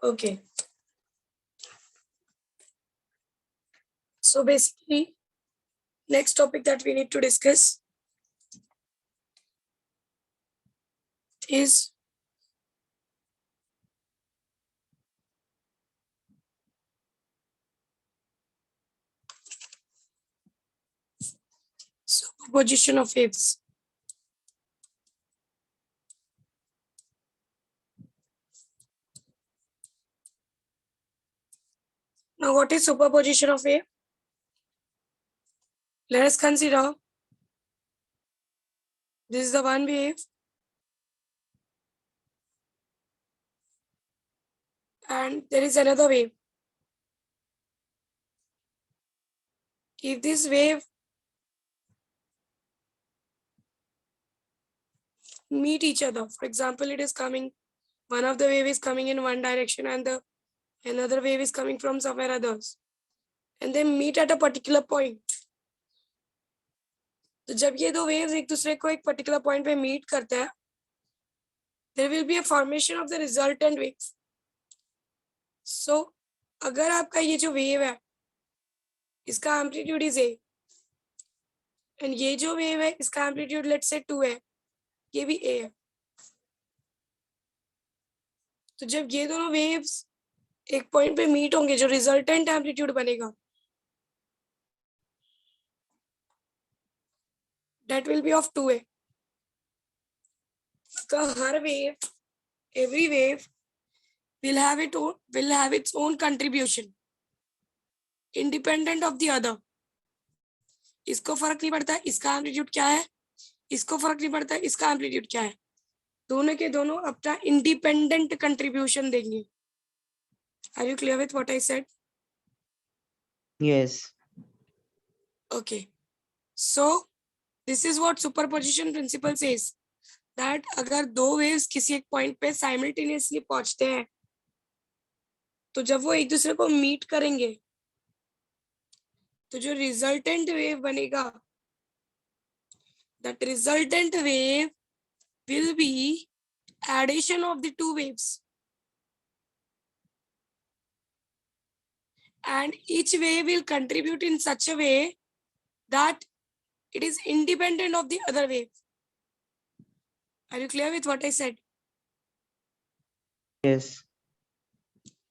Okay. So basically, next topic that we need to discuss is superposition of waves. Now, what is superposition of wave? Let us consider this is the one wave and there is another wave. If this wave meet each other, for example, it is coming, one of the wave is coming in one direction and the another wave is coming from somewhere others, and they meet at a particular point. तो जब ये दो waves एक दूसरे को एक particular point पे meet करते हैं, there will be a formation of the resultant waves. So अगर आपका ये जो wave है इसका amplitude is a and ये जो wave है इसका amplitude let's say 2 है, ये भी a है, तो जब ये दोनों waves एक point पे meet होंगे जो resultant amplitude बनेगा that will be of 2a. का हर wave, every wave will have its own contribution independent of the other. इसको फर्क नहीं पड़ता इसका एम्पलीट्यूड क्या है, इसको फर्क नहीं पड़ता इसका एम्पलीट्यूड क्या है, दोनों के दोनों अपना इंडिपेंडेंट कंट्रीब्यूशन देंगे. Are you clear with what I said? Yes. Okay. So this is what superposition principle says, that अगर दो waves किसी एक point पे simultaneously पहुंचते हैं तो जब वो एक दूसरे को meet करेंगे तो जो resultant wave बनेगा, that resultant wave will be addition of the two waves, and each wave will contribute in such a way that it is independent of the other wave. Are you clear with what I said? Yes.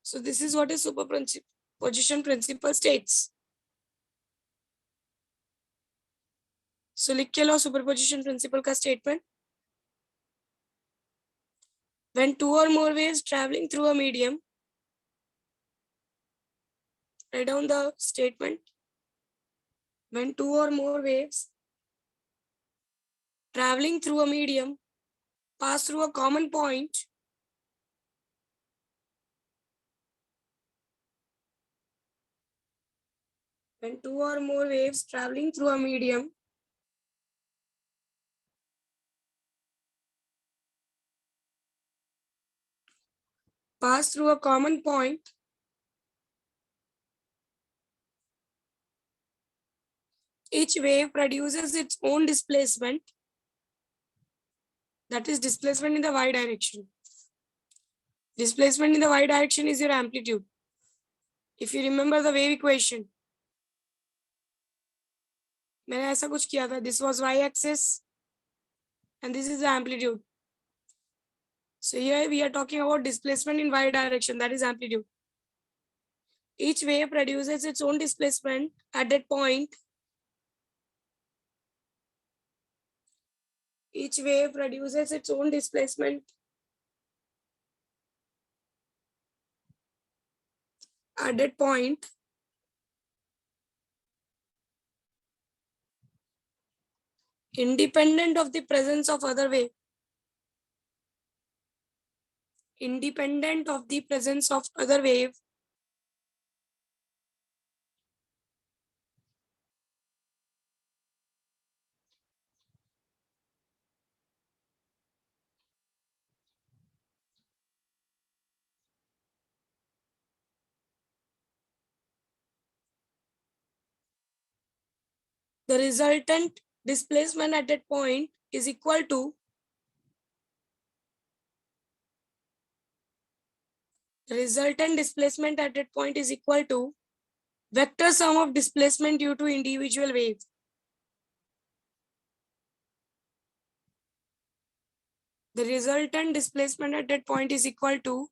So this is what a superposition principle states. So लिख के लो superposition principle का statement. When two or more waves traveling through a medium, write down the statement. When two or more waves traveling through a medium pass through a common point, when two or more waves traveling through a medium pass through a common point, each wave produces its own displacement, that is displacement in the y direction. Displacement in the y direction is your amplitude. If you remember the wave equation, मैंने ऐसा कुछ किया था, this was y axis and this is the amplitude. So here we are talking about displacement in y direction, that is amplitude. Each wave produces its own displacement at that point. Each wave produces its own displacement at that point. Independent of the presence of other wave. Independent of the presence of other wave. The resultant displacement at that point is equal to resultant displacement at that point is equal to vector sum of displacement due to individual waves. The resultant displacement at that point is equal to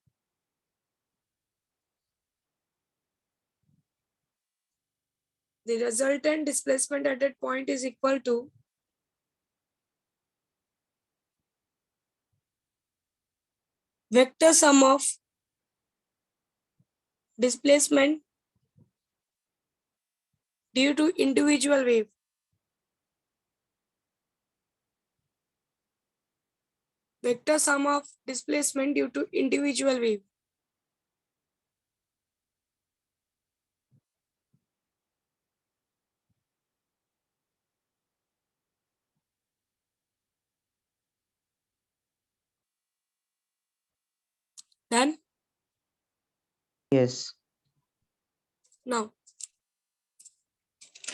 vector sum of displacement due to individual wave. Vector sum of displacement due to individual wave. Done? Yes. Now,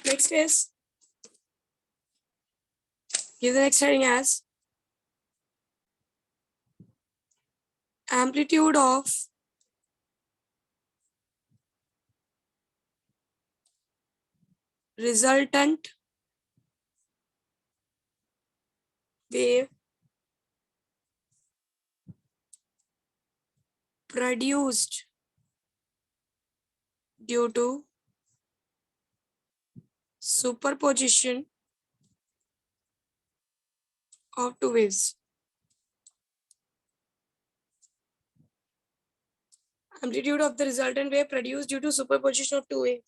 next is, give the next heading as amplitude of resultant wave produced due to superposition of two waves. Amplitude of the resultant wave produced due to superposition of two waves.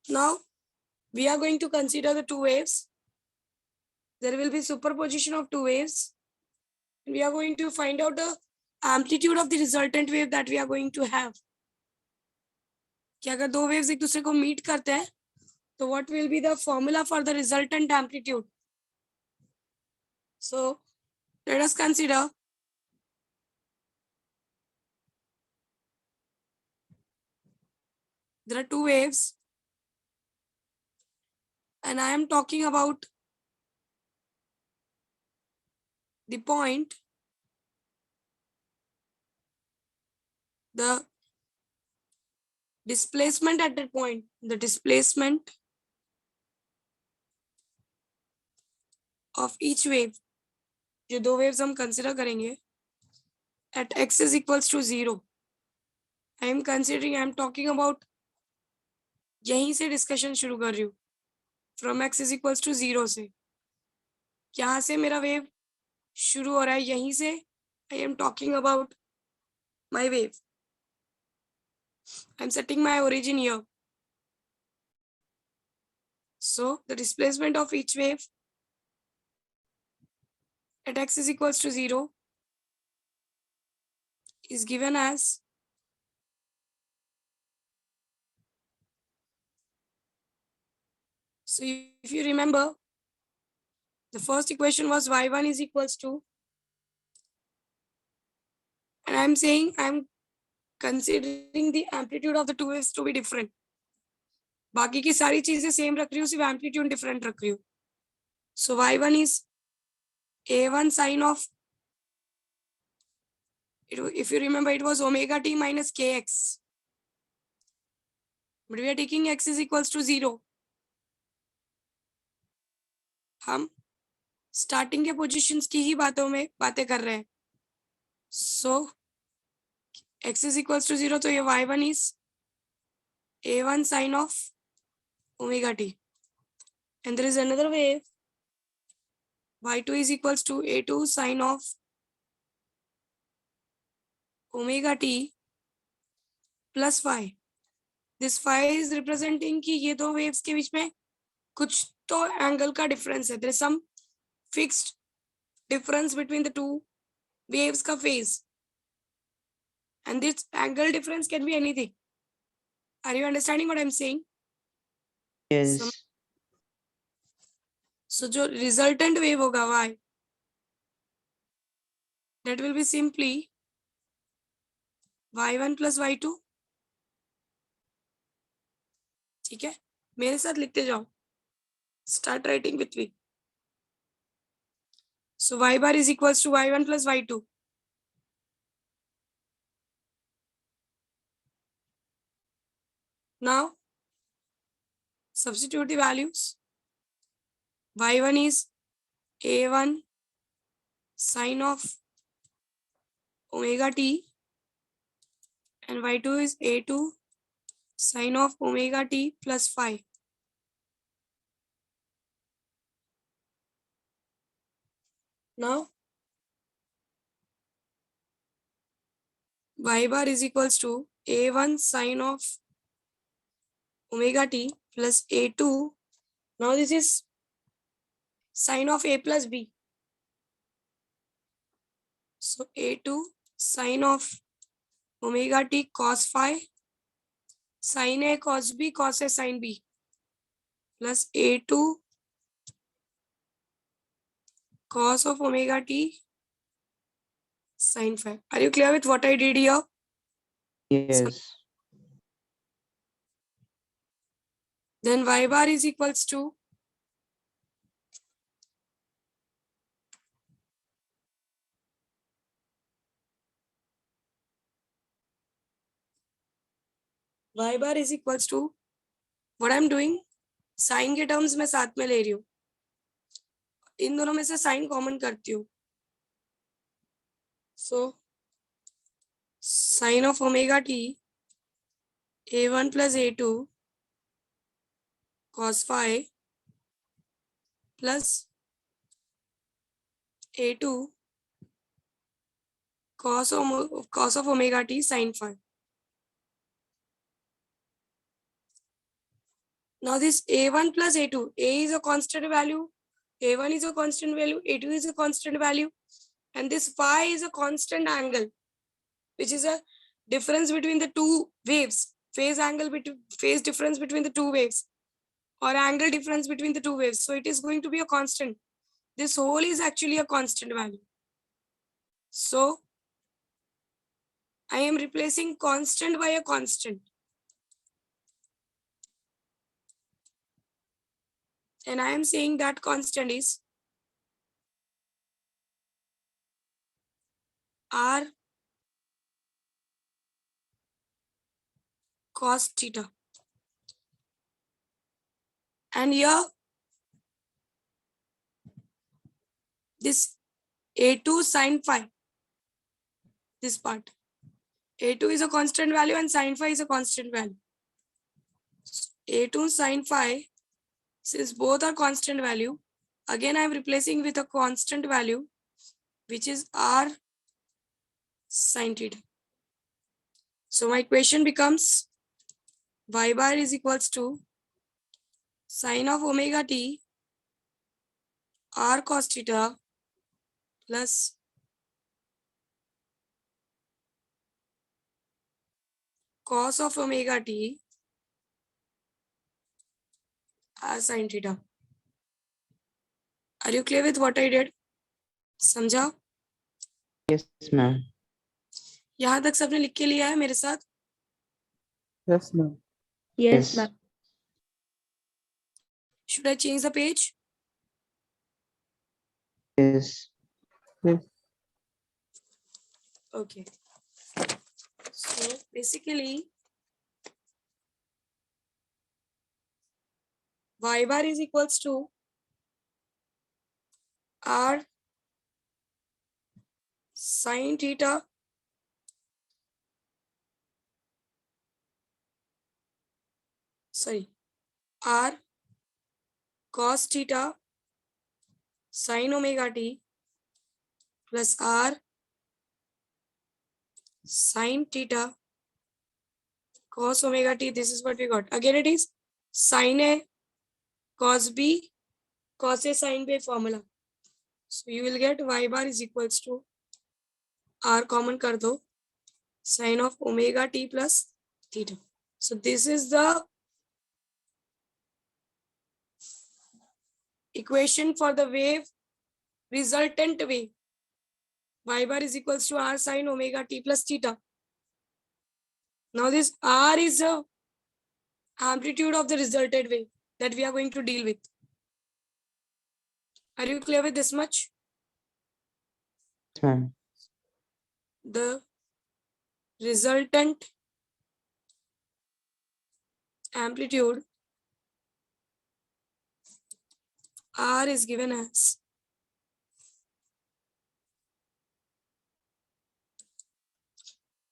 Now, we are going to consider the two waves. There will be superposition of two waves. We are going to find out the amplitude of the resultant wave that we are going to have. कि अगर दो waves एक दूसरे को meet करते हैं, तो what will be the formula for the resultant amplitude? So, let us consider there are two waves, and I am talking about the point, the displacement at that point, the displacement of each wave. जो दो waves हम consider करेंगे at x is equals to 0. I am talking about यहीं से discussion शुरू कर रही हूँ from x is equals to 0 से. यहाँ से मेरा wave शुरू हो रहा है, यहीं से I am talking about my wave. I am setting my origin here. So the displacement of each wave at x is equals to 0 is given as so if you remember, the first equation was y1 is equals to, and I'm saying I'm considering the amplitude of the two waves to be different. बाकी की सारी चीजें same रख रही हूँ, सिर्फ amplitude different रख रही हूँ. So y1 is a1 sine of, if you remember, it was omega t minus kx. But we are taking x is equals to 0. हम स्टार्टिंग के पोजीशंस की ही बातें कर रहे हैं. So x is equals to 0, तो ये y1 is a1 sine of omega t. And there is another wave, y2 is equals to a2 sine of omega t plus phi. This phi is representing कि ये दो waves के बीच में कुछ तो angle का difference है. There is some fixed difference between the two waves का phase. And this angle difference can be anything. Are you understanding what I'm saying? Yes. So जो resultant wave होगा y, that will be simply y1 plus y2. ठीक है, मेरे साथ लिखते जाओ. Start writing with me. So y bar is equals to y1 plus y2. Now substitute the values. Y1 is A1 sine of omega t and Y2 is A2 sine of omega t plus phi. Now y bar is equals to A1 sine of omega t plus A2. Now this is sine of A plus B. So A2 sine of omega t cos phi sin A cos B cos A sin B plus A2 cos of omega t sin phi. Are you clear with what I did here? Yes. Then y bar is equals to what I'm doing, sine के terms में साथ में ले रही हूँ, इन दोनों में से साइन कॉमन करती हूँ. So sine of omega T A1 plus A2 cos phi plus A2 cos of omega t sin phi. Now this A1 plus A2, A is a constant value, A1 is a constant value, A2 is a constant value, and this phi is a constant angle, which is a difference between the two waves, phase difference between the two waves, or angle difference between the two waves. So it is going to be a constant. This whole is actually a constant value. So I am replacing constant by a constant. And I am saying that constant is R cos theta. And here, this A2 sin phi, this part. A2 is a constant value and sin phi is a constant value. A2 sin phi, since both are constant value, again I am replacing with a constant value, which is R sin theta. So my equation becomes y bar is equals to sine of omega t R cos theta plus cos of omega t R sin theta. Are you clear with what I did? समझा? Yes, ma'am. यहाँ तक सबने लिख के लिया है मेरे साथ? Yes, ma'am. Yes, ma'am. Should I change the page? Yes. Okay. So basically, y bar is equals to R sin theta R cos theta sin omega t plus R sin theta cos omega t. This is what we got. Again, it is sin A cos B cos A sin B formula. So you will get y bar is equals to R common kar do sin of omega t plus theta. So this is the equation for the wave, resultant wave. Y bar is equals to R sin omega t plus theta. Now this R is the amplitude of the resultant wave that we are going to deal with. Are you clear with this much? Yes, ma'am. The resultant amplitude R is given as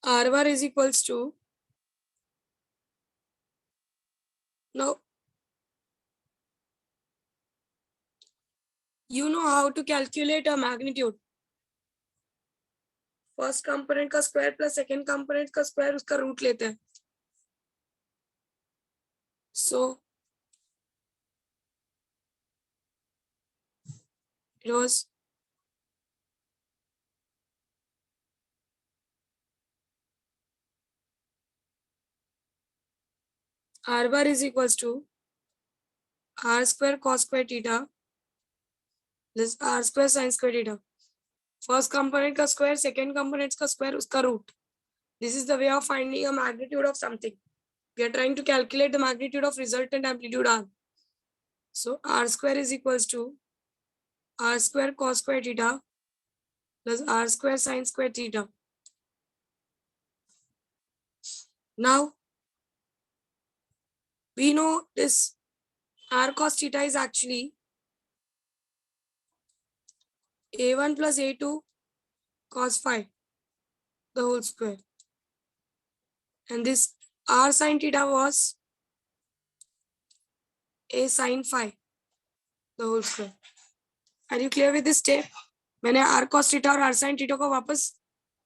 R bar is equals to, now you know how to calculate a magnitude. First component का square plus second component का square उसका root लेते हैं. सो it was R bar is equals to R square cos square theta plus R square sin square theta. First component का square second component का square उसका root. This is the way of finding a magnitude of something. We are trying to calculate the magnitude of resultant amplitude R. So R square is equals to R square cos square theta plus R square sin square theta. Now we know this R cos theta is actually A1 plus A2 cos phi the whole square. And this R sin theta was A sin phi the whole square. Are you clear with this step? मैंने R cos theta और R sin theta को वापस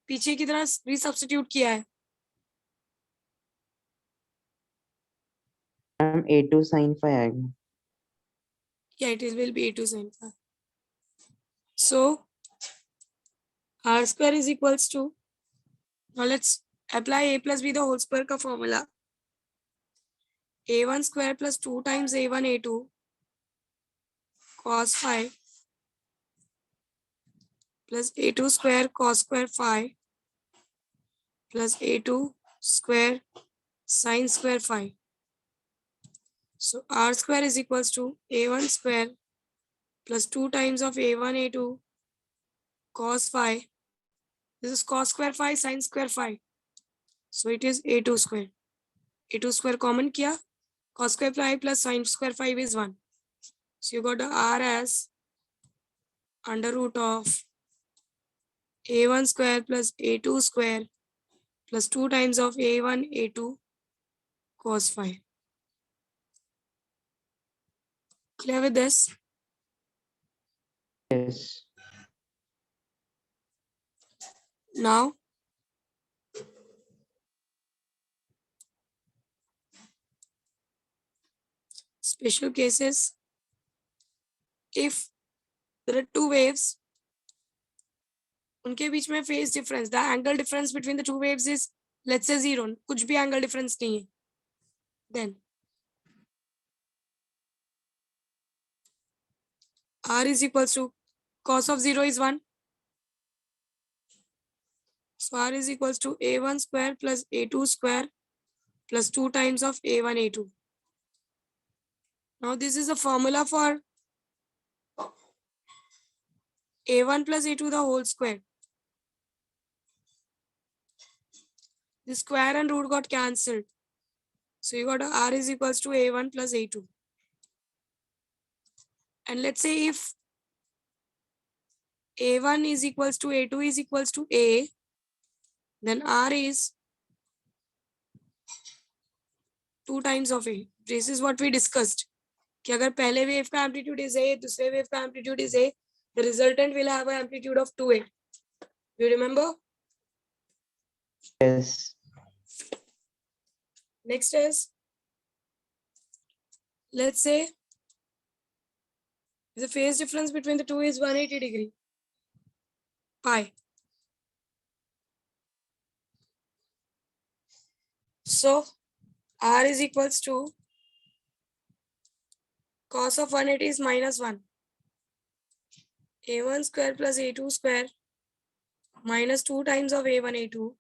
पीछे की तरह resubstitute किया है. A2 sin phi आएगा. Yeah, it will be A2 sin phi. So R square is equals to, now let's apply A plus B the whole square का formula. A1 square plus 2 times A1 A2 cos phi plus A2 square cos square phi plus A2 square sin square phi. So R square is equals to A1 square plus 2 times of A1 A2 cos phi. This is cos square phi sin square phi. So it is A2 square. A2 square common किया. Cos square phi plus sin square phi is 1. So you got the R as under root of A1 square plus A2 square plus 2 times of A1 A2 cos phi. Clear with this? Yes. Now special cases, if there are two waves, उनके बीच में phase difference, the angle difference between the two waves is let's say 0, कुछ भी angle difference नहीं है, then R is equals to cos of 0 is 1. So R is equals to A1 square plus A2 square plus 2 times of A1 A2. Now this is a formula for A1 plus A2 the whole square. The square and root got cancelled. So you got R is equals to A1 plus A2. And let's say if A1 is equals to A2 is equals to A, then R is 2 times of A. This is what we discussed. कि अगर पहले wave का amplitude is A, दूसरे wave का amplitude is A, the resultant will have an amplitude of 2A. You remember? Yes. Next is, let's say the phase difference between the two is 180 degree pi. So R is equals to cos of 180 is minus 1. A1 square plus A2 square minus 2 times of A1 A2.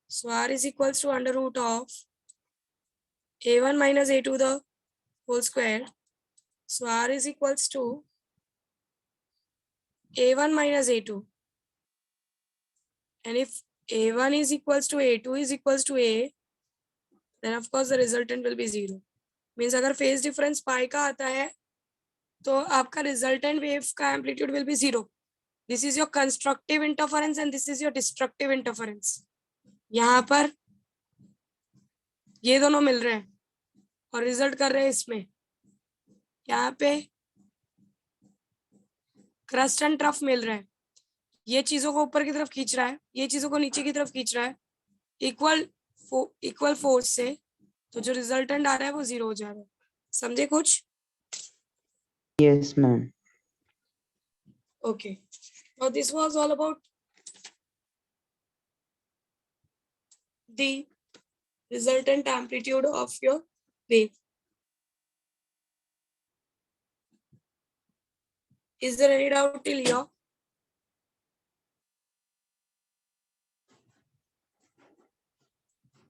So R is equals to under root of A1 minus A2 the whole square. So R is equals to A1 minus A2. And if A1 is equals to A2 is equals to A, then of course the resultant will be 0. Means अगर phase difference pi का आता है तो आपका resultant wave का amplitude will be 0. This is your constructive interference and this is your destructive interference. यहाँ पर ये दोनों मिल रहे हैं और रिजल्ट कर रहे हैं इसमें. यहाँ पे क्रस्ट एंड ट्रफ मिल रहा है. ये चीजों को ऊपर की तरफ खींच रहा है, ये चीजों को नीचे की तरफ खींच रहा है इक्वल फोर्स से. तो जो रिजल्टेंट आ रहा है वो 0 हो जा रहा है. समझे कुछ? Yes, ma'am. Okay. Now this was all about the resultant amplitude of your wave. Is there any doubt till here?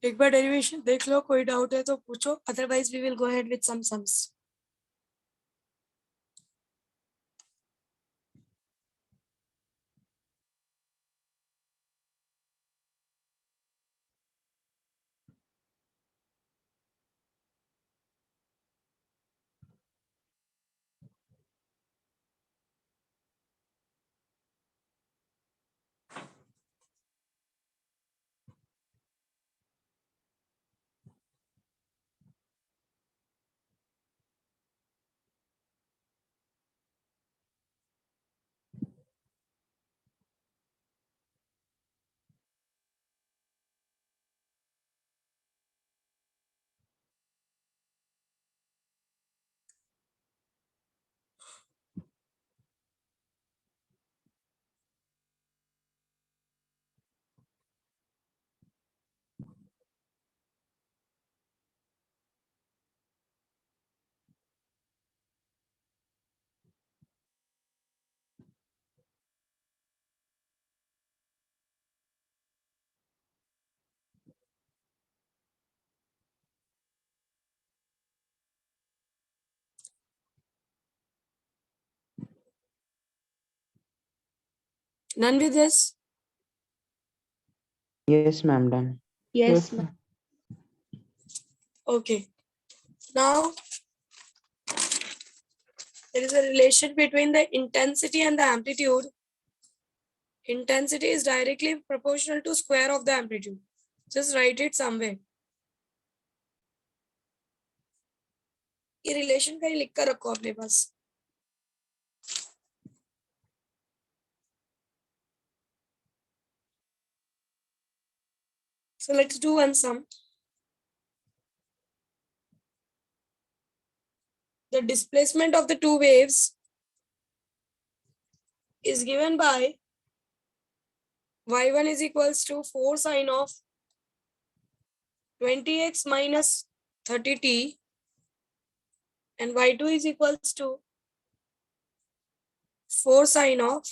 एक बार डेरिवेशन देख लो, कोई डाउट है तो पूछो, otherwise we will go ahead with some sums. None with this? Yes, ma'am. Done. Yes, ma'am. Okay. Now there is a relation between the intensity and the amplitude. Intensity is directly proportional to square of the amplitude. Just write it somewhere. ये relation कहीं लिख कर रखो अपने पास. So let's do one sum. The displacement of the two waves is given by y1 is equals to 4 sine of 20x minus 30t and y2 is equals to 4 sine of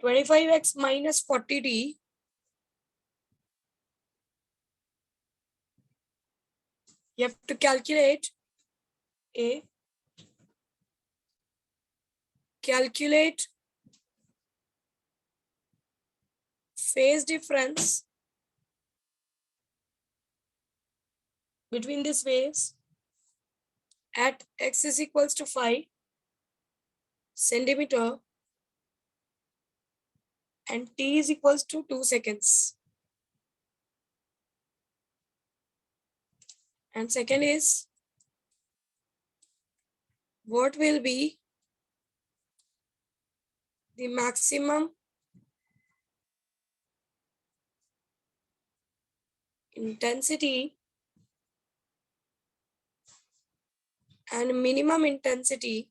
25x minus 40t. You have to calculate phase difference between these waves at x is equals to 5 centimeter and t is equals to 2 seconds. And second is what will be the maximum intensity and minimum intensity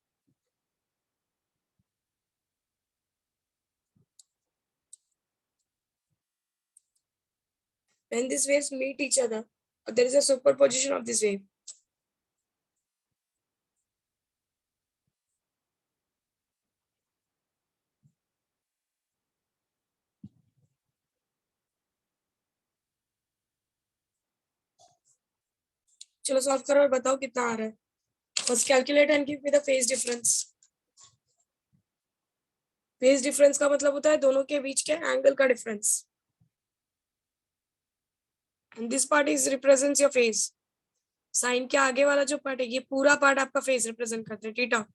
when these waves meet each other, or there is a superposition of this wave. चलो solve करो और बताओ कितना आ रहा है. First calculate and give me the phase difference. Phase difference का मतलब होता है दोनों के बीच के एंगल का difference. and this part is represents your face. Sine के आगे वाला जो पार्ट है ये पूरा पार्ट आपका फेस रिप्रेजेंट करता है. Theta.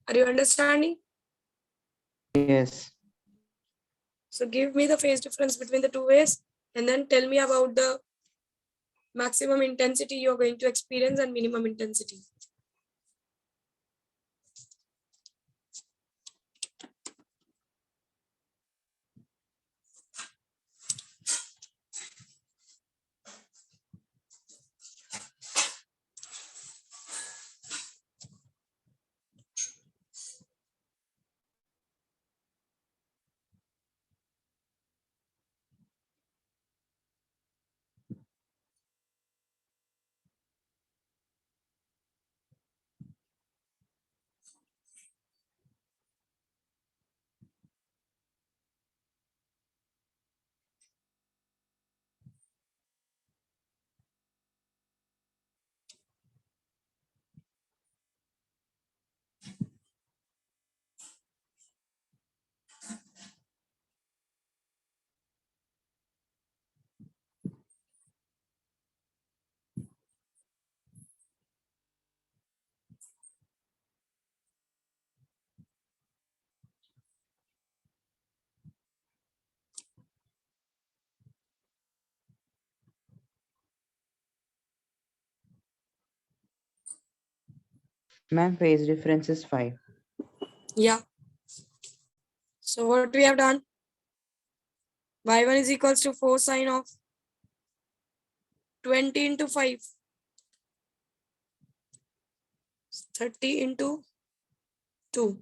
Are you understanding? Yes. So give me the phase difference between the two waves and then tell me about the maximum intensity you are going to experience and minimum intensity. Ma'am, phase difference is 5. Yeah. So what we have done? Y1 is equals to 4 sine of 20 into 5. 30 into 2.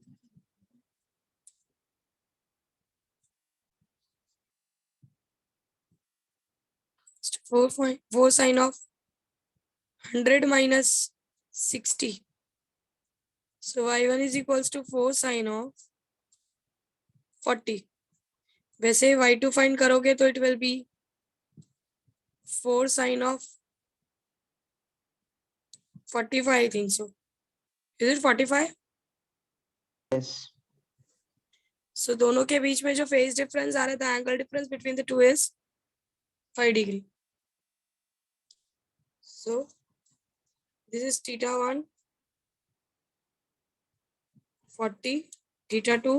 So 4 sine of 100 minus 60. So y1 is equals to 4 sine of 40. वैसे y2 find करोगे तो it will be 4 sine of 45, I think so. Is it 45? Yes. So दोनों के बीच में जो phase difference आ रहा था, angle difference between the two is 5 degree. So this is theta 1 40, theta 2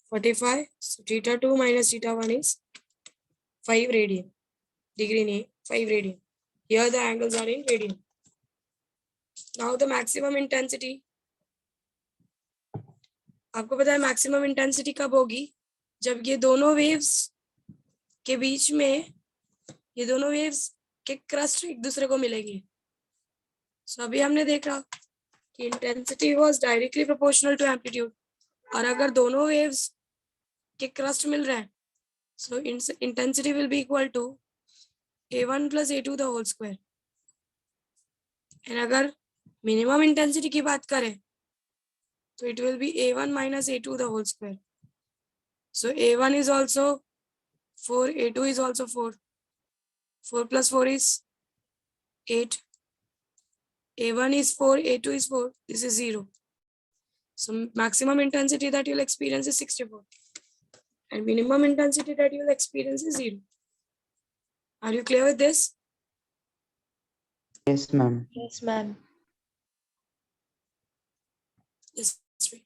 45. So theta 2 minus theta 1 is 5 radian. Degree नहीं, 5 radian. Here the angles are in radian. Now the maximum intensity. आपको पता है maximum intensity कब होगी? जब ये दोनों waves के बीच में ये दोनों वेव्स के क्रस्ट एक दूसरे को मिलेंगे. सो अभी हमने देखा कि intensity was directly proportional to amplitude, और अगर दोनों वेव्स के क्रस्ट मिल रहे हैं so intensity will be equal to a1 plus a2 the whole square. And अगर मिनिमम इंटेंसिटी की बात करें so it will be a1 minus a2 the whole square. So a1 is also 4, a2 is also 4. 4 plus 4 is 8. a1 is 4, a2 is 4. This is 0. So maximum intensity that you'll experience is 64. And minimum intensity that you'll experience is 0. Are you clear with this? Yes, ma'am. Yes, ma'am. Yes, right.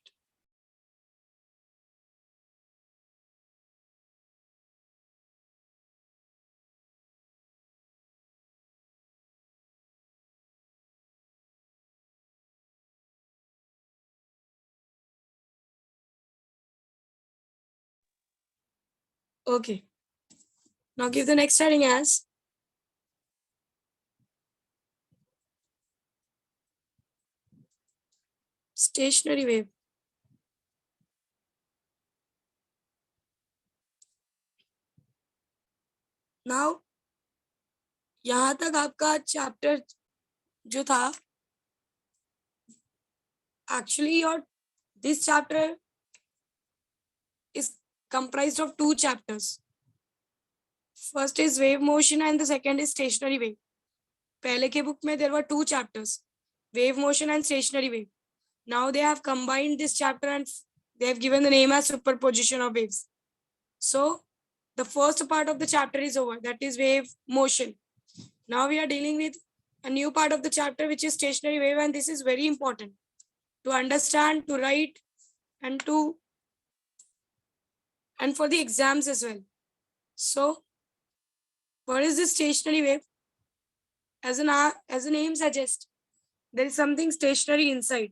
Okay. Now give the next heading as stationary wave. Now यहाँ तक आपका chapter जो था, actually your this chapter is comprised of 2 chapters. First is wave motion and the second is stationary wave. पहले के book में there were 2 chapters, wave motion and stationary wave. Now they have combined this chapter and they have given the name as superposition of waves. So the first part of the chapter is over, that is wave motion. Now we are dealing with a new part of the chapter, which is stationary wave, and this is very important to understand, to write, and for the exams as well. So what is this stationary wave? As a name suggests, there is something stationary inside.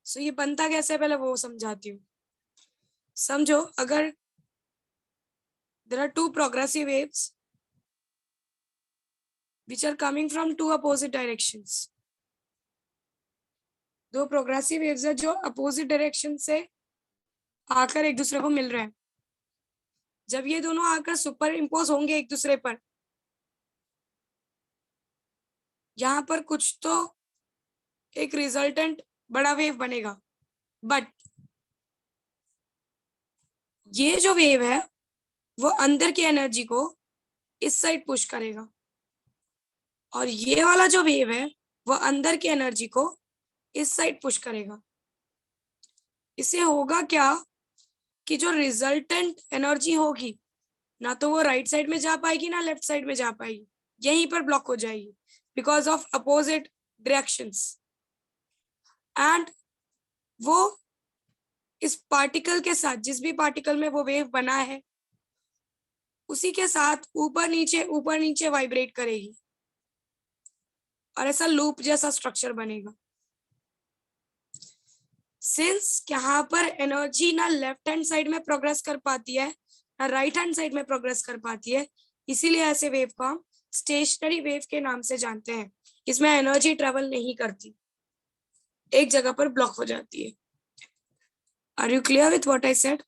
So ये बनता कैसे है पहले वो समझाती हूँ. समझो, अगर there are two progressive waves which are coming from two opposite directions. दो प्रोग्रेसिव वेव्स है जो अपोजिट डायरेक्शन से आकर एक दूसरे को मिल रहे हैं. जब ये दोनों आकर सुपर इम्पोज होंगे एक दूसरे पर, यहाँ पर कुछ तो एक रिजल्टेंट बड़ा वेव बनेगा. बट ये जो वेव है वो अंदर की एनर्जी को इस साइड पुश करेगा, और ये वाला जो वेव है वो अंदर की एनर्जी को इस साइड पुश करेगा. इससे होगा क्या कि जो रिजल्टेंट एनर्जी होगी ना तो वो राइट साइड में जा पाएगी ना लेफ्ट साइड में जा पाएगी, यहीं पर ब्लॉक हो जाएगी because of opposite directions. And वो इस पार्टिकल के साथ, जिस भी पार्टिकल में वो वेव बना है उसी के साथ ऊपर नीचे वाइब्रेट करेगी और ऐसा लूप जैसा स्ट्रक्चर बनेगा. सिंस यहाँ पर एनर्जी ना लेफ्ट हैंड साइड में प्रोग्रेस कर पाती है ना राइट हैंड साइड में प्रोग्रेस कर पाती है, इसीलिए ऐसे वेव को हम स्टेशनरी वेव के नाम से जानते हैं. इसमें एनर्जी ट्रेवल नहीं करती, एक जगह पर ब्लॉक हो जाती है. Are you clear with what I said?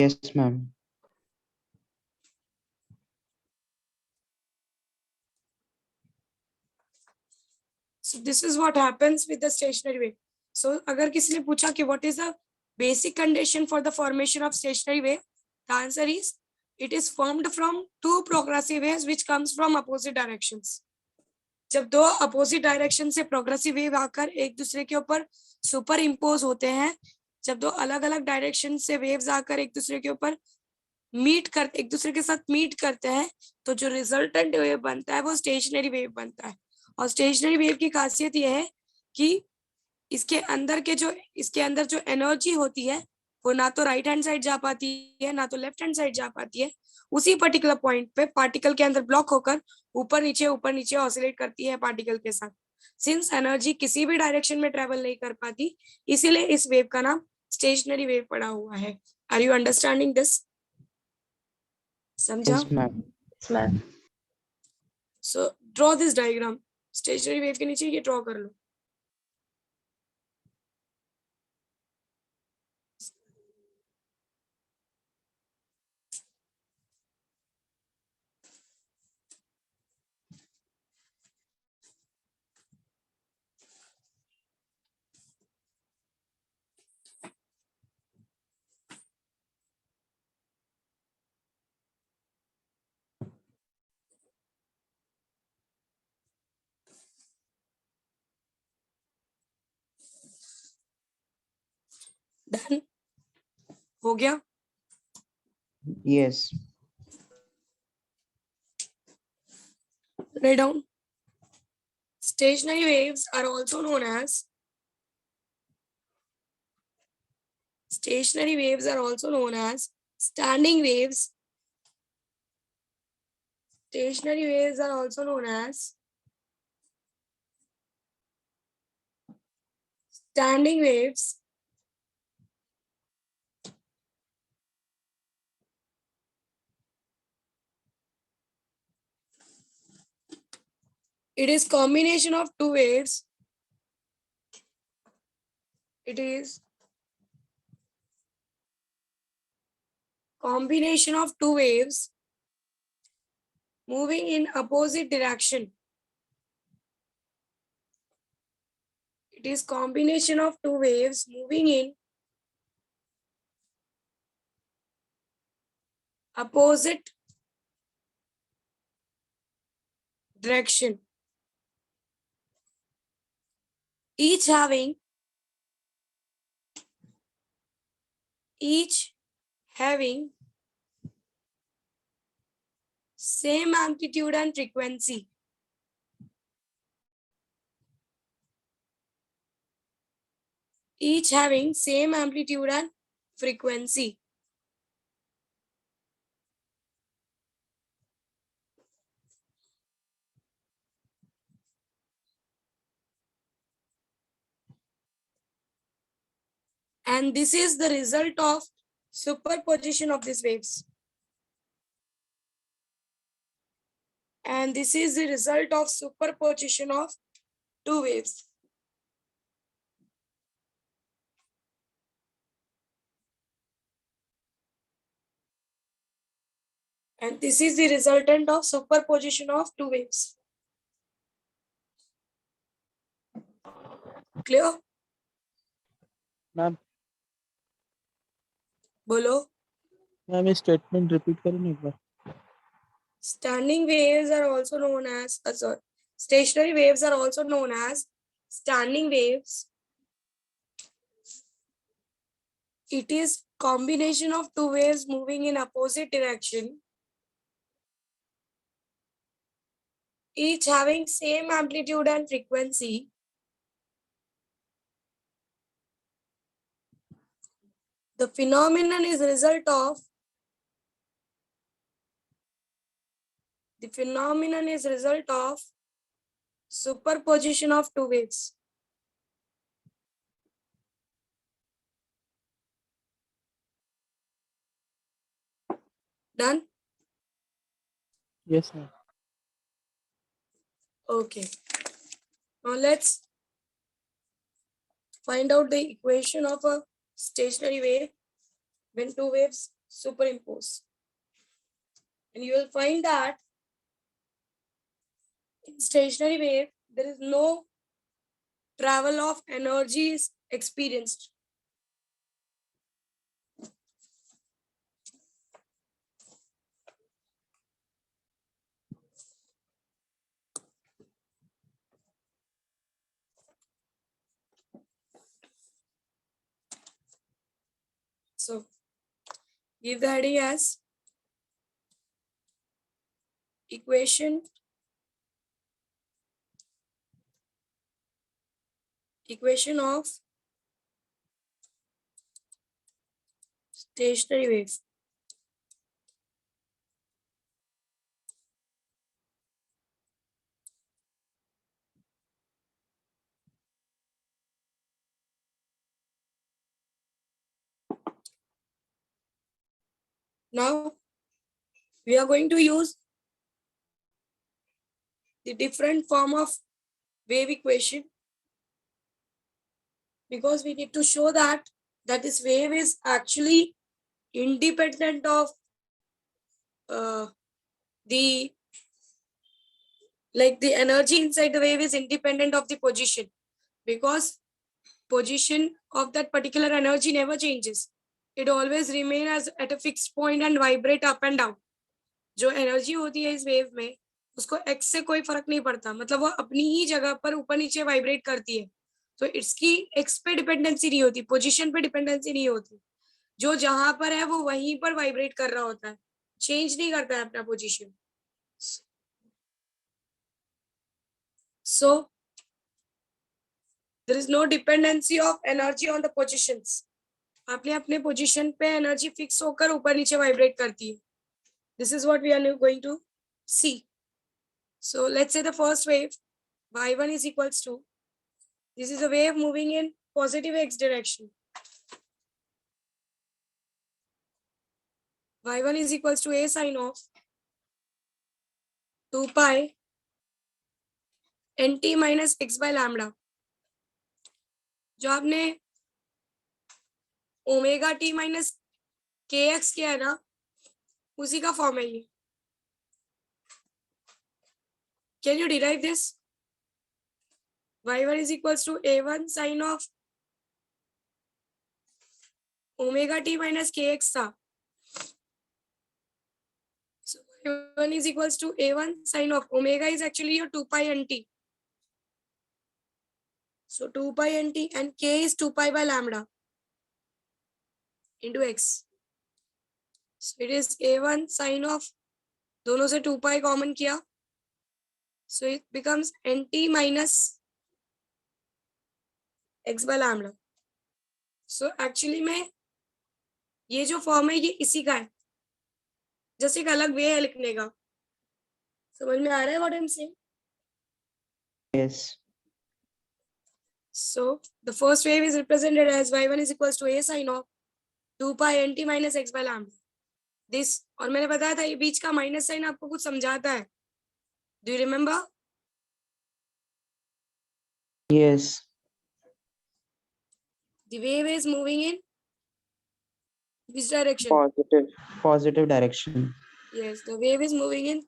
Yes, ma'am. So this is what happens with the stationary wave. So अगर किसी ने पूछा कि what is the basic condition for the formation of stationary wave, the answer is it is formed from two progressive waves which comes from opposite directions. जब दो opposite direction से progressive wave आकर एक दूसरे के ऊपर सुपर इम्पोज होते हैं, जब दो अलग अलग डायरेक्शन से वेव्स आकर एक दूसरे के ऊपर एक दूसरे के साथ मीट करते हैं, तो जो रिजल्टेंट वेव बनता है वो स्टेशनरी वेव बनता है. और स्टेशनरी वेव की खासियत यह है कि इसके अंदर जो एनर्जी होती है वो ना तो राइट हैंड साइड जा पाती है ना तो लेफ्ट हैंड साइड जा पाती है. उसी पर्टिकुलर पॉइंट पे पार्टिकल के अंदर ब्लॉक होकर ऊपर नीचे ऑसिलेट करती है पार्टिकल के साथ. सिंस एनर्जी किसी भी डायरेक्शन में ट्रेवल नहीं कर पाती, इसीलिए इस वेव का नाम स्टेशनरी वेव पड़ा हुआ है. Are you understanding this? समझा? Yes, ma'am. Yes, ma'am. So draw this diagram. Stationary wave के नीचे ये ड्रॉ कर लो. डन हो गया? Yes. Write down. Stationary waves are also known as standing waves. Stationary waves are also known as standing waves. It is combination of two waves. It is combination of two waves moving in opposite direction. It is combination of two waves moving in opposite direction, each having each having same amplitude and frequency. Each having same amplitude and frequency. And this is the result of superposition of these waves. And this is the result of superposition of two waves. And this is the resultant of superposition of two waves. Clear? Ma'am बोलो. Ma'am ये statement repeat करें ना एक बार. Standing waves are also known as, sorry, stationary waves are also known as standing waves. It is combination of two waves moving in opposite direction, each having same amplitude and frequency. The phenomenon is a result of superposition of two waves. Done? Yes ma'am. Okay. Now let's find out the equation of a stationary wave when two waves superimpose. And you will find that in stationary wave, there is no travel of energy is experienced. So give the heading as equation of stationary wave. Now we are going to use the different form of wave equation because we need to show that this wave is actually independent of the energy inside the wave is independent of the position, because position of that particular energy never changes. It always remain as at a fixed point and vibrate up and down. जो energy होती है इस wave में उसको x से कोई फर्क नहीं पड़ता, मतलब वो अपनी ही जगह पर ऊपर नीचे वाइब्रेट करती है, तो इसकी एक्स पे डिपेंडेंसी नहीं होती, पोजीशन पे डिपेंडेंसी नहीं होती, जो जहां पर है वो वहीं पर वाइब्रेट कर रहा होता है, चेंज नहीं करता है अपना position. So there is no dependency of energy on the positions. आपने अपने पोजीशन पे एनर्जी फिक्स होकर ऊपर नीचे वाइब्रेट करती है. This is what we are now going to see. So let's say the first wave y1 is equals to, this is a wave moving in positive x direction. y1 is equals to a sine of 2 pi nt minus x by lambda. जो आपने omega T minus के x किया है ना, उसी का form है ये. Can you derive this? y1 is equals to a1 sine of omega t minus kx था. So y1 is equals to a1 sine of omega is actually your 2 pi nt. So 2 pi nt and k is 2 pi by lambda. into x. So it is a1 sine of, दोनों से 2 pi common किया, so it becomes nt minus x by lambda. So actually में ये जो form है ये इसी का है, जैसे एक अलग वे है लिखने का. समझ में आ रहा है what I am saying? Yes. So the first wave is represented as y1 is equals to a sine of 2 pi nt minus x by lambda. This, और मैंने बताया था ये बीच का माइनस साइन आपको कुछ समझाता है. Do you remember? Yes. The wave is moving in which direction? Positive direction. Yes, the wave is moving in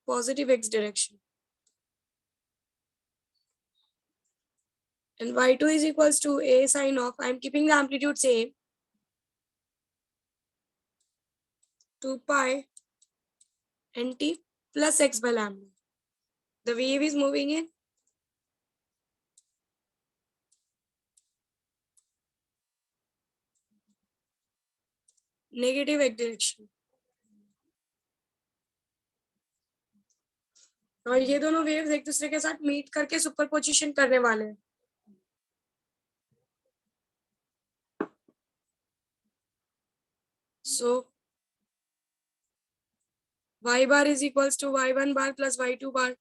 positive x direction. And y2 is equals to a sine of, I am keeping the amplitude same, 2 pi nt plus x by lambda. The wave is moving in negative x direction. और ये दोनों waves एक दूसरे के साथ meet करके superposition करने वाले हैं. So y bar is equals to y1 bar plus y2 bar.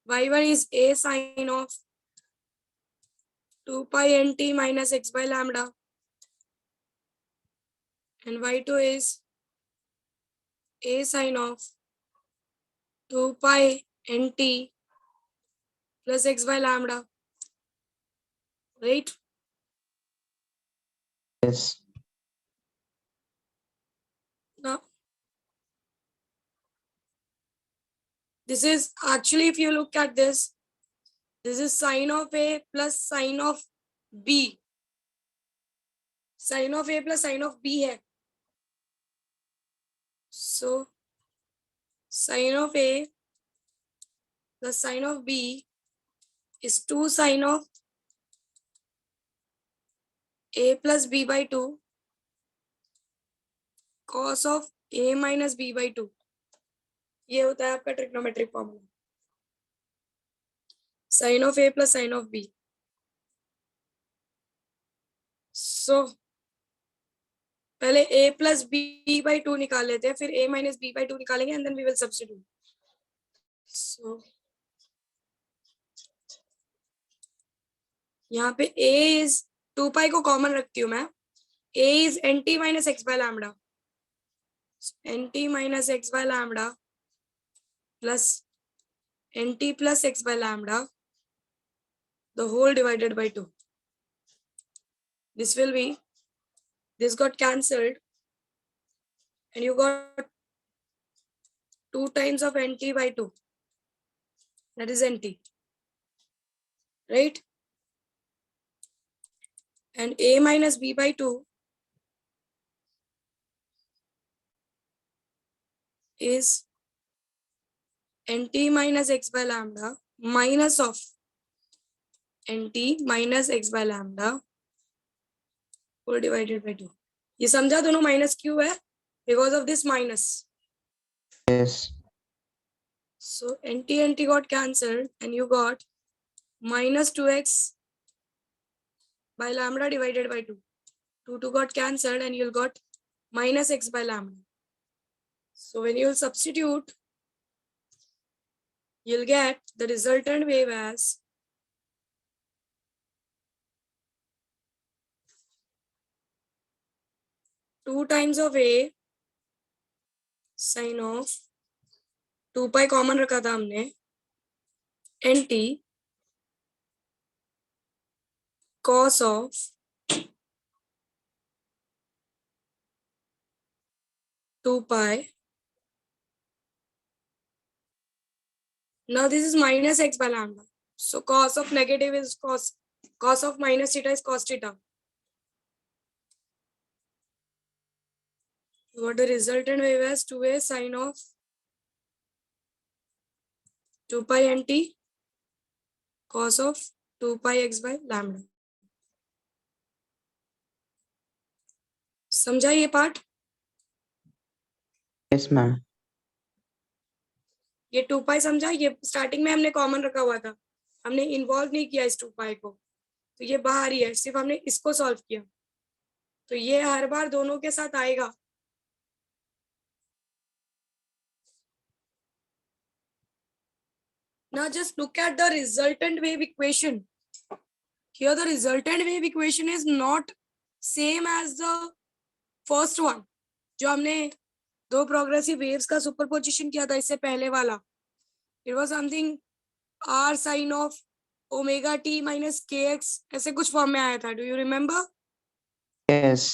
y1 is a sine of 2 pi nt minus x by lambda, and y2 is a sine of 2 pi nt plus x by lambda, right? Yes. Now this is actually, if you look at this is sine of a plus sine of b. Sine of a plus sine of b है. So sine of a plus sine of b is 2 sine of a plus b by 2 cos of a minus b by 2. ये होता है आपका trigonometric formula. Sin of a plus sin of b. So पहले a plus b by 2 निकाल लेते हैं, फिर a minus b by 2 निकालेंगे, and then we will substitute. So यहाँ पे a is 2 pi को कॉमन रखती हूँ मैं. a is nt minus x by lambda. nt minus x by lambda plus nt plus x by lambda, the whole divided by 2. This will be, this got cancelled, and you got 2 times of nt by 2. That is nt, right? And a minus b by 2 is nt minus x by lambda minus of nt minus x by lambda whole divided by 2. ये समझा दोनों minus क्यों है? Because of this minus. Yes. So nt got cancelled, and you got minus 2x by lambda divided by 2. 2 got cancelled, and you'll got minus x by lambda. So when you'll substitute, you'll get the resultant wave as two times of a sine of 2 pi common रखा था हमने, nt cos of 2 pi. Now this is minus x by lambda. So cos of negative is cos of minus theta is cos theta. What the resultant wave as 2a sine of 2 pi nt cos of 2 pi x by lambda. समझा ये part? yes ma'am, ये 2 पाई समझा? ये starting में हमने common रखा हुआ था, हमने इन्वॉल्व नहीं किया इस 2 पाई को, तो ये बाहर ही है, सिर्फ हमने इसको सॉल्व किया, तो ये हर बार दोनों के साथ आएगा। Now just look at the resultant wave equation. Here the resultant wave equation is not same as the first one, जो हमने 2 प्रोग्रेसिव वेव्स का सुपरपोजिशन किया था इससे पहले वाला। It was something r sin of omega t minus kx, ऐसे कुछ फॉर्म में आया था। Do you remember? yes,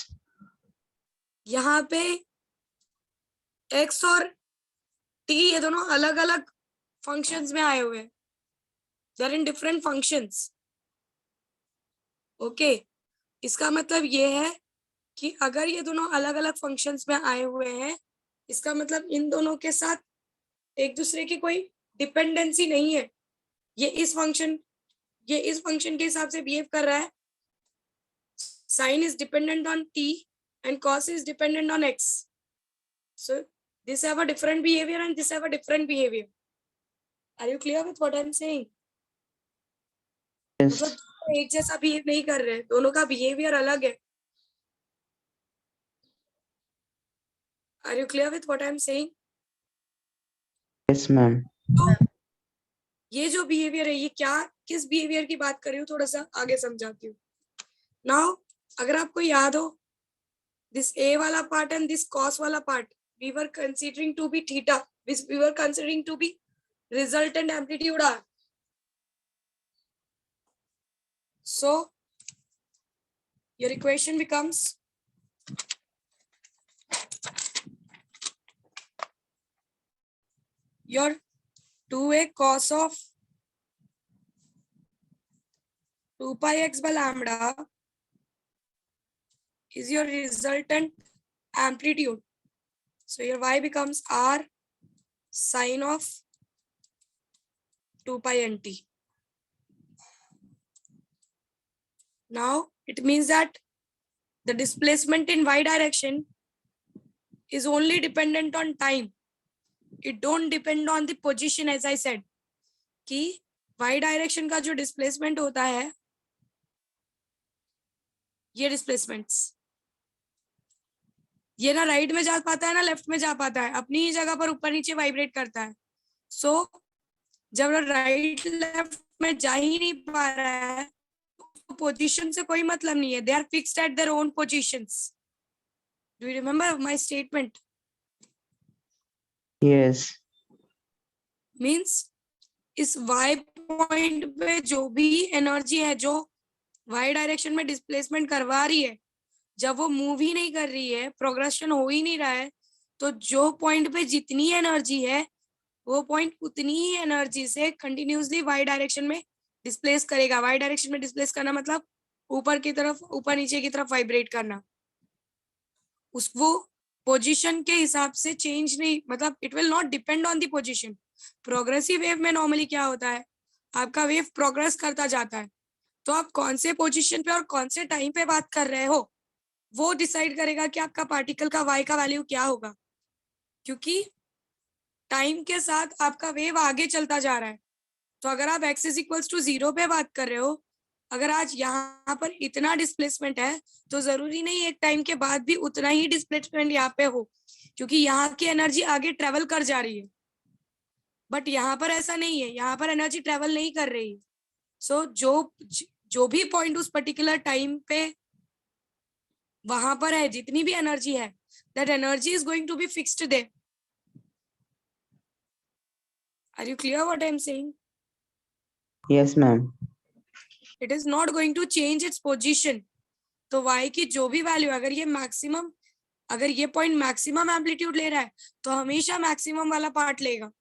यहाँ पे x और t ये दोनों अलग अलग फंक्शंस में आए हुए हैं, they are in different functions. Okay, इसका मतलब ये है कि अगर ये दोनों अलग अलग फंक्शंस में आए हुए हैं, इसका मतलब इन दोनों के साथ एक दूसरे की कोई डिपेंडेंसी नहीं है। ये इस फंक्शन के हिसाब से बिहेव कर रहा है, sine is dependent on t and cos is dependent on x, so this have a different behavior and this have a different behavior. Are you clear with what I'm saying? yes, मतलब दोनों एक जैसा behave नहीं कर रहे, दोनों का behaviour अलग है। Are you clear with what I'm saying? yes ma'am, तो ये जो बिहेवियर है, ये क्या किस बिहेवियर की बात कर रही हूँ, थोड़ा सा आगे समझाती हूँ। नाउ अगर आपको याद हो, दिस a वाला पार्ट एंड दिस cos वाला part we were considering to be theta, we were considering to be resultant amplitude r. So your equation becomes your 2a cos of 2 pi x by lambda is your resultant amplitude. So your y becomes r sine of 2 pi nt. Now it means that the displacement in y direction is only dependent on time. It don't depend on the position, as I said. कि y direction का जो displacement होता है, ये displacements, ये ना right में जा पाता है ना लेफ्ट में जा पाता है, अपनी ही जगह पर ऊपर नीचे वाइब्रेट करता है। सो जब राइट लेफ्ट में जा ही नहीं पा रहा है, तो पोजीशन से कोई मतलब नहीं है, they are fixed at their own positions. Do you remember my statement? yes, means इस y पॉइंट पे जो भी एनर्जी है जो y डायरेक्शन में डिस्प्लेसमेंट करवा रही है, जब वो मूव ही नहीं कर रही है, प्रोग्रेशन हो ही नहीं रहा है, तो जो पॉइंट पे जितनी एनर्जी है वो पॉइंट उतनी ही एनर्जी से कंटिन्यूसली y डायरेक्शन में डिस्प्लेस करेगा। y डायरेक्शन में डिस्प्लेस करना मतलब ऊपर की तरफ, ऊपर नीचे की तरफ वाइब्रेट करना। उस वो पोजीशन के हिसाब से चेंज नहीं, मतलब it will not depend on the position. Progressive wave में नॉर्मली क्या होता है, आपका वेव प्रोग्रेस करता जाता है, तो आप कौन से पोजीशन पे और कौन से टाइम पे बात कर रहे हो, वो डिसाइड करेगा कि आपका पार्टिकल का y का वैल्यू क्या होगा, क्योंकि टाइम के साथ आपका वेव आगे चलता जा रहा है। तो अगर आप x इज इक्वल्स टू 0 पे बात कर रहे हो, अगर आज यहाँ पर इतना डिस्प्लेसमेंट है, तो जरूरी नहीं एक टाइम के बाद भी उतना ही डिस्प्लेसमेंट यहाँ पे हो, क्योंकि यहाँ की एनर्जी आगे ट्रेवल कर जा रही है। बट यहाँ पर ऐसा नहीं है, यहाँ पर एनर्जी ट्रेवल नहीं कर रही। सो जो भी पॉइंट उस पर्टिकुलर टाइम पे वहां पर है, जितनी भी एनर्जी है, that energy is going to be fixed there. Are you clear what I am saying? yes ma'am, it is not going to change its position. तो y की जो भी वैल्यू, अगर ये मैक्सिमम, अगर ये पॉइंट मैक्सिमम एम्पलीट्यूड ले रहा है, तो हमेशा मैक्सिमम वाला पार्ट लेगा।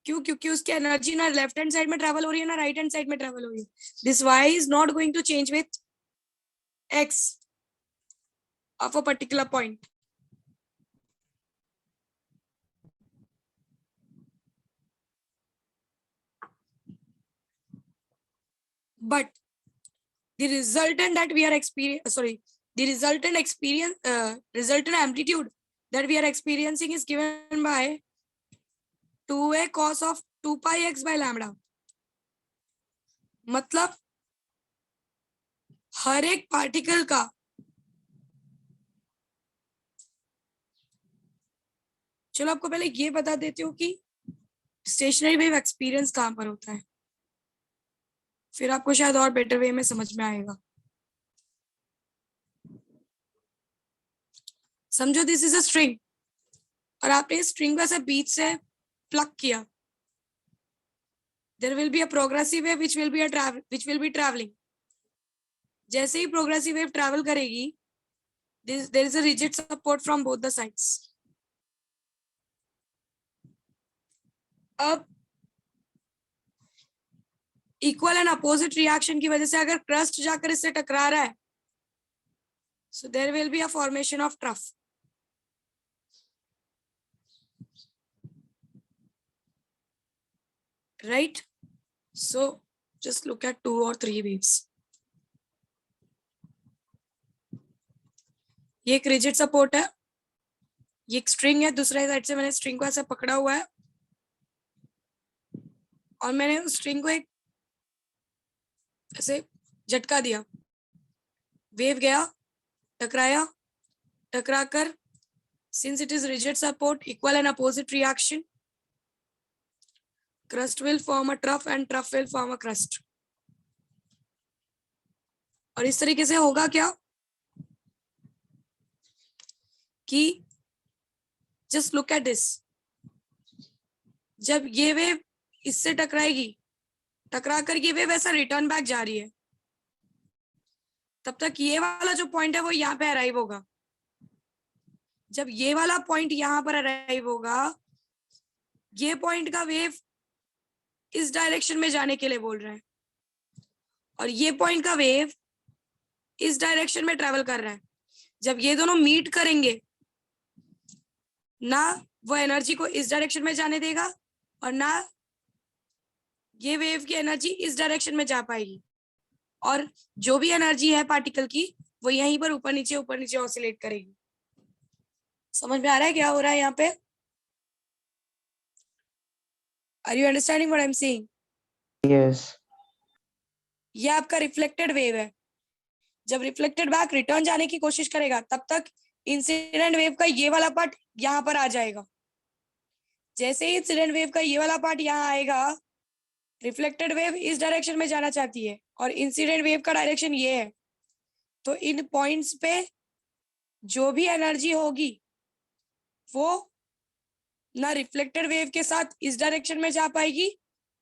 क्यों? क्योंकि उसकी एनर्जी ना लेफ्ट हैंड साइड में ट्रेवल हो रही है ना राइट हैंड साइड में ट्रेवल हो रही है। This y is not going to change with x of a particular point. But the resultant that we are experiencing, the resultant experience, resultant amplitude that we are experiencing is given by 2a cos of 2 pi x by lambda. मतलब हर एक particle का चलो आपको पहले ये बता देती हूँ कि स्टेशनरी वेव एक्सपीरियंस कहाँ पर होता है, फिर आपको शायद और बेटर वे में समझ में आएगा. समझो दिस इज अ स्ट्रिंग और आपने इस स्ट्रिंग को ऐसे बीच से प्लग किया. There will be a progressive wave which will be traveling. जैसे ही प्रोग्रेसिव वेव ट्रैवल करेगी, there is a rigid support from both the sides. अब इक्वल एंड अपोजिट रिएक्शन की वजह से अगर क्रस्ट जाकर इससे टकरा रहा है, so there will be a formation of trough. Right? So just look at 2 or 3 waves. ये एक रिजिड सपोर्ट है, ये एक स्ट्रिंग है, दूसरे साइड से मैंने स्ट्रिंग को ऐसे पकड़ा हुआ है और मैंने उस स्ट्रिंग को एक ऐसे झटका दिया. वेव गया, टकराया, टकराकर since it is rigid support, equal and opposite reaction, crust will form a trough and trough will form a crust. और इस तरीके से होगा क्या कि just look at this, जब ये वेव इससे टकराएगी, टकरा कर ये वेव ऐसा रिटर्न बैक जा रही है, तब तक ये वाला जो पॉइंट है वो यहाँ पे अराइव होगा. जब ये वाला पॉइंट यहाँ पर अराइव होगा, ये पॉइंट का वेव इस डायरेक्शन में जाने के लिए बोल रहा है और ये पॉइंट का वेव इस डायरेक्शन में ट्रेवल कर रहा है. जब ये दोनों मीट करेंगे, ना वो एनर्जी को इस डायरेक्शन में जाने देगा और ना ये वेव की एनर्जी इस डायरेक्शन में जा पाएगी, और जो भी एनर्जी है पार्टिकल की वो यहीं पर ऊपर नीचे ऑसिलेट करेगी. समझ में आ रहा है क्या हो रहा है यहाँ पे? Are you understanding what I am saying? Yes. ये आपका रिफ्लेक्टेड वेव है. जब रिफ्लेक्टेड बैक रिटर्न जाने की कोशिश करेगा, तब तक इंसिडेंट वेव का ये वाला पार्ट यहाँ पर आ जाएगा. जैसे ही इंसिडेंट वेव का ये वाला पार्ट यहाँ आएगा, रिफ्लेक्टेड वेव इस डायरेक्शन में जाना चाहती है और इंसिडेंट वेव का डायरेक्शन ये है. तो इन पॉइंट्स पे जो भी एनर्जी होगी वो ना रिफ्लेक्टेड वेव के साथ इस डायरेक्शन में जा पाएगी,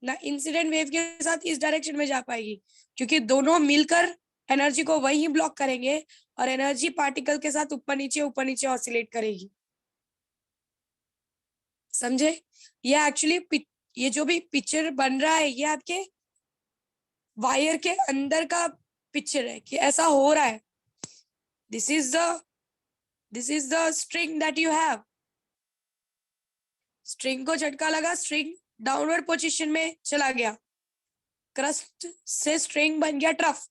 ना इंसिडेंट वेव के साथ इस डायरेक्शन में जा पाएगी, क्योंकि दोनों मिलकर एनर्जी को वहीं ब्लॉक करेंगे और एनर्जी पार्टिकल के साथ ऊपर नीचे ऑसिलेट करेगी. समझे? ये एक्चुअली ये जो भी पिक्चर बन रहा है, ये आपके वायर के अंदर का पिक्चर है कि ऐसा हो रहा है. This is the string that you have. String को झटका लगा, स्ट्रिंग डाउनवर्ड पोजीशन में चला गया, क्रस्ट से स्ट्रिंग बन गया ट्रफ.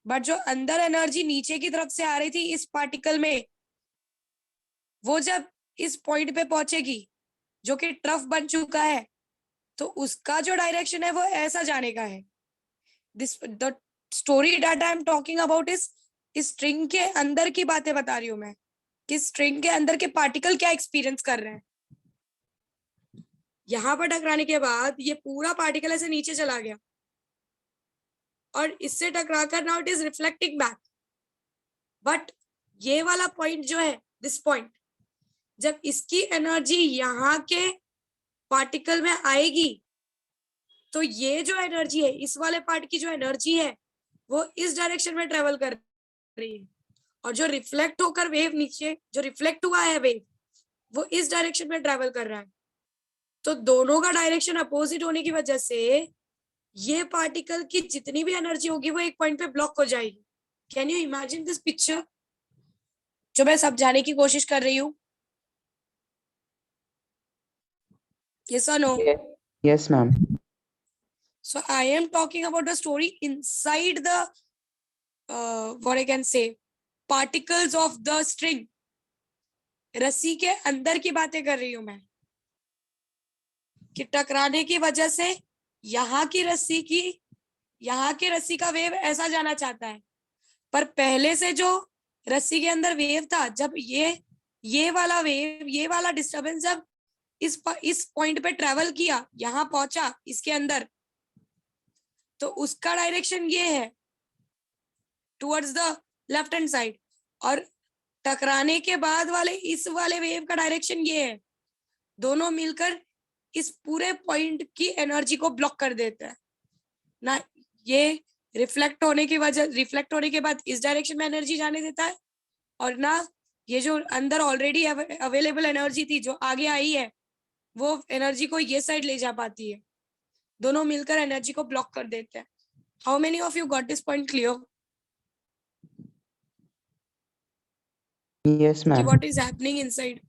बट जो अंदर एनर्जी नीचे की तरफ से आ रही थी इस पार्टिकल में, वो जब इस पॉइंट पे पहुंचेगी जो कि ट्रफ बन चुका है, तो उसका जो डायरेक्शन है वो ऐसा जाने का है. The story that I am talking about is string के अंदर की बातें बता रही हूं मैं, कि स्ट्रिंग के अंदर के पार्टिकल क्या एक्सपीरियंस कर रहे हैं. यहां पर टकराने के बाद ये पूरा पार्टिकल ऐसे नीचे चला गया और इससे टकराकर now it is reflecting back. But ये वाला पॉइंट जो है, दिस पॉइंट, जब इसकी एनर्जी यहाँ के पार्टिकल में आएगी, तो ये जो एनर्जी है, इस वाले पार्ट की जो एनर्जी है, वो इस डायरेक्शन में ट्रेवल कर रही है, और जो रिफ्लेक्ट होकर वेव नीचे जो रिफ्लेक्ट हुआ है वेव, वो इस डायरेक्शन में ट्रेवल कर रहा है. तो दोनों का डायरेक्शन अपोजिट होने की वजह से ये पार्टिकल की जितनी भी एनर्जी होगी वो एक पॉइंट पे ब्लॉक हो जाएगी. Can you imagine this picture जो मैं समझाने की कोशिश कर रही हूँ? Yes or no? Yes, ma'am. So I am talking about the story inside the what I can say, particles of the string, रस्सी के अंदर की बातें कर रही हूं मैं, कि टकराने की वजह से यहाँ की रस्सी का वेव ऐसा जाना चाहता है, पर पहले से जो रस्सी के अंदर वेव था, जब ये वाला वेव, ये वाला डिस्टरबेंस जब इस पॉइंट पे ट्रेवल किया, यहाँ पहुंचा इसके अंदर, तो उसका डायरेक्शन ये है towards the left hand side, और टकराने के बाद वाले इस वाले वेव का डायरेक्शन ये है। दोनों मिलकर इस पूरे पॉइंट की एनर्जी को ब्लॉक कर देता है ना। ये रिफ्लेक्ट होने के बाद इस डायरेक्शन में एनर्जी जाने देता है, और ना ये जो अंदर ऑलरेडी अवेलेबल एनर्जी थी जो आगे आई है, वो एनर्जी को ये साइड ले जा पाती है। दोनों मिलकर एनर्जी को ब्लॉक कर देते हैं। How many of you got this point clear? Yes, ma'am. What is happening inside?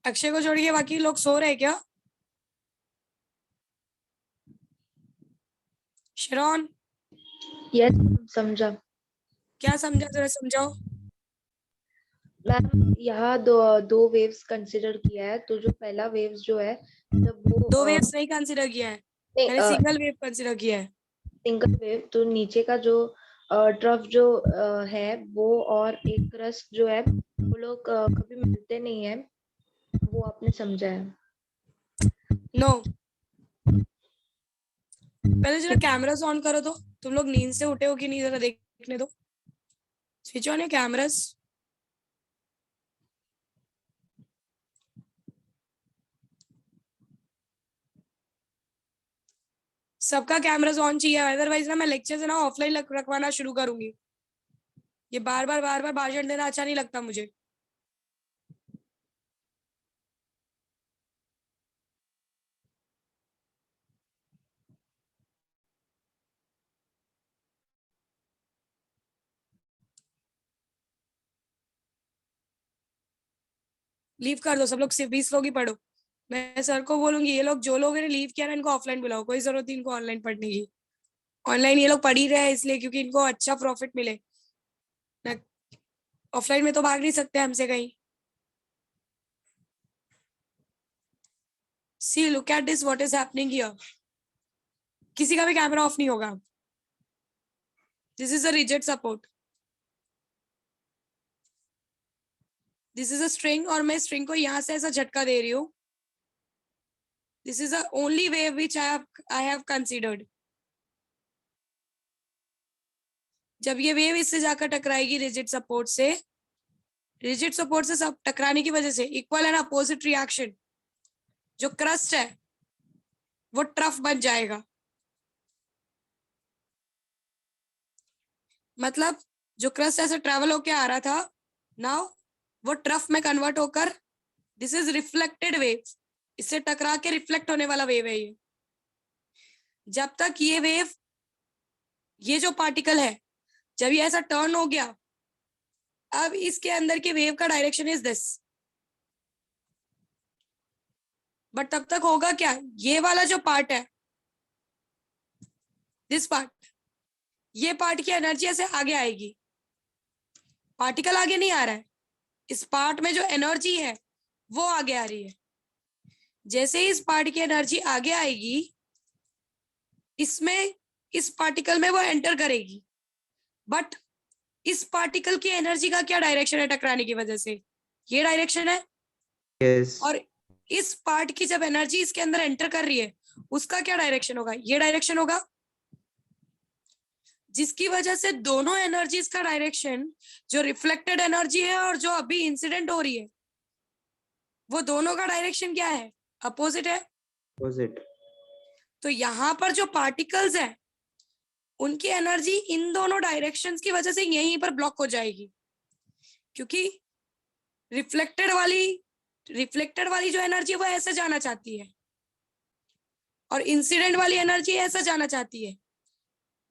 Akshay को छोड़ के बाकी लोग सो रहे क्या? शरण, यस समझा। क्या समझा, जरा समझाओ। मैम यहाँ दो वेव्स कंसिडर किया है, तो जो पहला वेव्स जो है, जब वो दो वेव्स नहीं कंसीडर किया है, मैंने सिंगल वेव कंसीडर किया है। सिंगल वेव, तो नीचे का जो ट्रफ जो है वो और एक क्रस्ट जो है, वो लोग कभी मिलते नहीं है, वो आपने समझा है? नो, पहले जरा कैमरास ऑन करो तो। तुम लोग नींद से उठे हो कि नहीं, जरा देखने दो। Switch on your cameras. सबका कैमरास ऑन चाहिए, अदरवाइज ना मैं लेक्चर से ना ऑफलाइन रखवाना शुरू करूंगी। ये बार बार भाषण देना अच्छा नहीं लगता मुझे। लीव कर दो सब लोग, सिर्फ 20 लोग ही पढ़ो। मैं सर को बोलूंगी, ये लोग जो लोग ने लीव किया ना, इनको ऑफलाइन बुलाओ, कोई जरूरत नहीं इनको ऑनलाइन पढ़ने की। ऑनलाइन ये लोग पढ़ ही रहे हैं इसलिए क्योंकि इनको अच्छा प्रॉफिट मिले, ऑफलाइन में तो भाग नहीं सकते हमसे कहीं। See, look at this, what is happening here. किसी का भी कैमरा ऑफ नहीं होगा। This is a rigid support. This is a string, और मैं string को यहाँ से ऐसा झटका दे रही हूँ। This is the only wave which I have considered. जब ये वेव इससे जाकर टकराएगी रिजिड सपोर्ट से सब टकराने की वजह से इक्वल एंड अपोजिट रिएक्शन, जो क्रस्ट है वो ट्रफ बन जाएगा। मतलब जो क्रस्ट ऐसे ट्रेवल होके आ रहा था, नाउ वो ट्रफ में कन्वर्ट होकर, दिस इज रिफ्लेक्टेड वेव, इससे टकरा के रिफ्लेक्ट होने वाला वेव है ये। जब तक ये वेव, ये जो पार्टिकल है, जब ये ऐसा टर्न हो गया, अब इसके अंदर के वेव का डायरेक्शन इज दिस, बट तब तक होगा क्या, ये वाला जो पार्ट है, दिस पार्ट, ये पार्ट की एनर्जी ऐसे आगे आएगी। पार्टिकल आगे नहीं आ रहा है, इस पार्ट में जो एनर्जी है वो आगे आ रही है। जैसे ही इस पार्ट की एनर्जी आगे आएगी, इसमें, इस पार्टिकल में वो एंटर करेगी, बट इस पार्टिकल की एनर्जी का क्या डायरेक्शन है टकराने की वजह से? ये डायरेक्शन है। Yes. और इस पार्ट की जब एनर्जी इसके अंदर एंटर कर रही है, उसका क्या डायरेक्शन होगा? ये डायरेक्शन होगा, जिसकी वजह से दोनों एनर्जीज का डायरेक्शन, जो रिफ्लेक्टेड एनर्जी है और जो अभी इंसिडेंट हो रही है, वो दोनों का डायरेक्शन क्या है? अपोजिट है। Opposite. तो यहाँ पर जो पार्टिकल्स हैं, उनकी एनर्जी इन दोनों डायरेक्शंस की वजह से यहीं पर ब्लॉक हो जाएगी, क्योंकि रिफ्लेक्टेड वाली जो एनर्जी है वो ऐसे जाना चाहती है, और इंसिडेंट वाली एनर्जी ऐसा जाना चाहती है।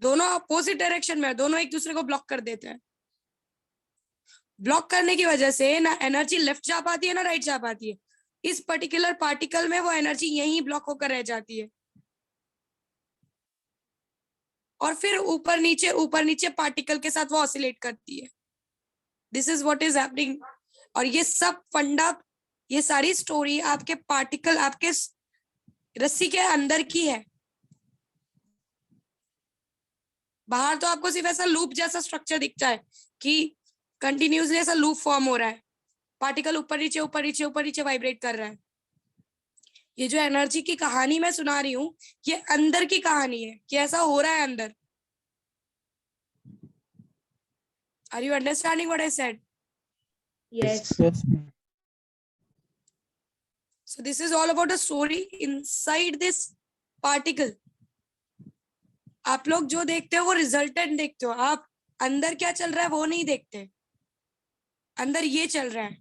दोनों अपोजिट डायरेक्शन में, दोनों एक दूसरे को ब्लॉक कर देते हैं। ब्लॉक करने की वजह से ना एनर्जी लेफ्ट जा पाती है ना राइट जा पाती है। इस पर्टिकुलर पार्टिकल में वो एनर्जी यहीं ब्लॉक होकर रह जाती है। और फिर ऊपर नीचे पार्टिकल के साथ वो ऑसिलेट करती है। This is what is happening. और ये सब फंडा, ये सारी स्टोरी आपके पार्टिकल, आपके रस्सी के अंदर की है। बाहर तो आपको सिर्फ ऐसा लूप जैसा स्ट्रक्चर दिखता है कि कंटिन्यूसली ऐसा लूप फॉर्म हो रहा है, पार्टिकल ऊपर नीचे वाइब्रेट कर रहा है। ये जो एनर्जी की कहानी मैं सुना रही हूँ, ये अंदर की कहानी है कि ऐसा हो रहा है अंदर। Are you understanding what I said? Yes. Yes, ma'am. So this is all about a story inside this particle. आप लोग जो देखते हो वो रिजल्टेंट देखते हो, आप अंदर क्या चल रहा है वो नहीं देखते। अंदर ये चल रहा है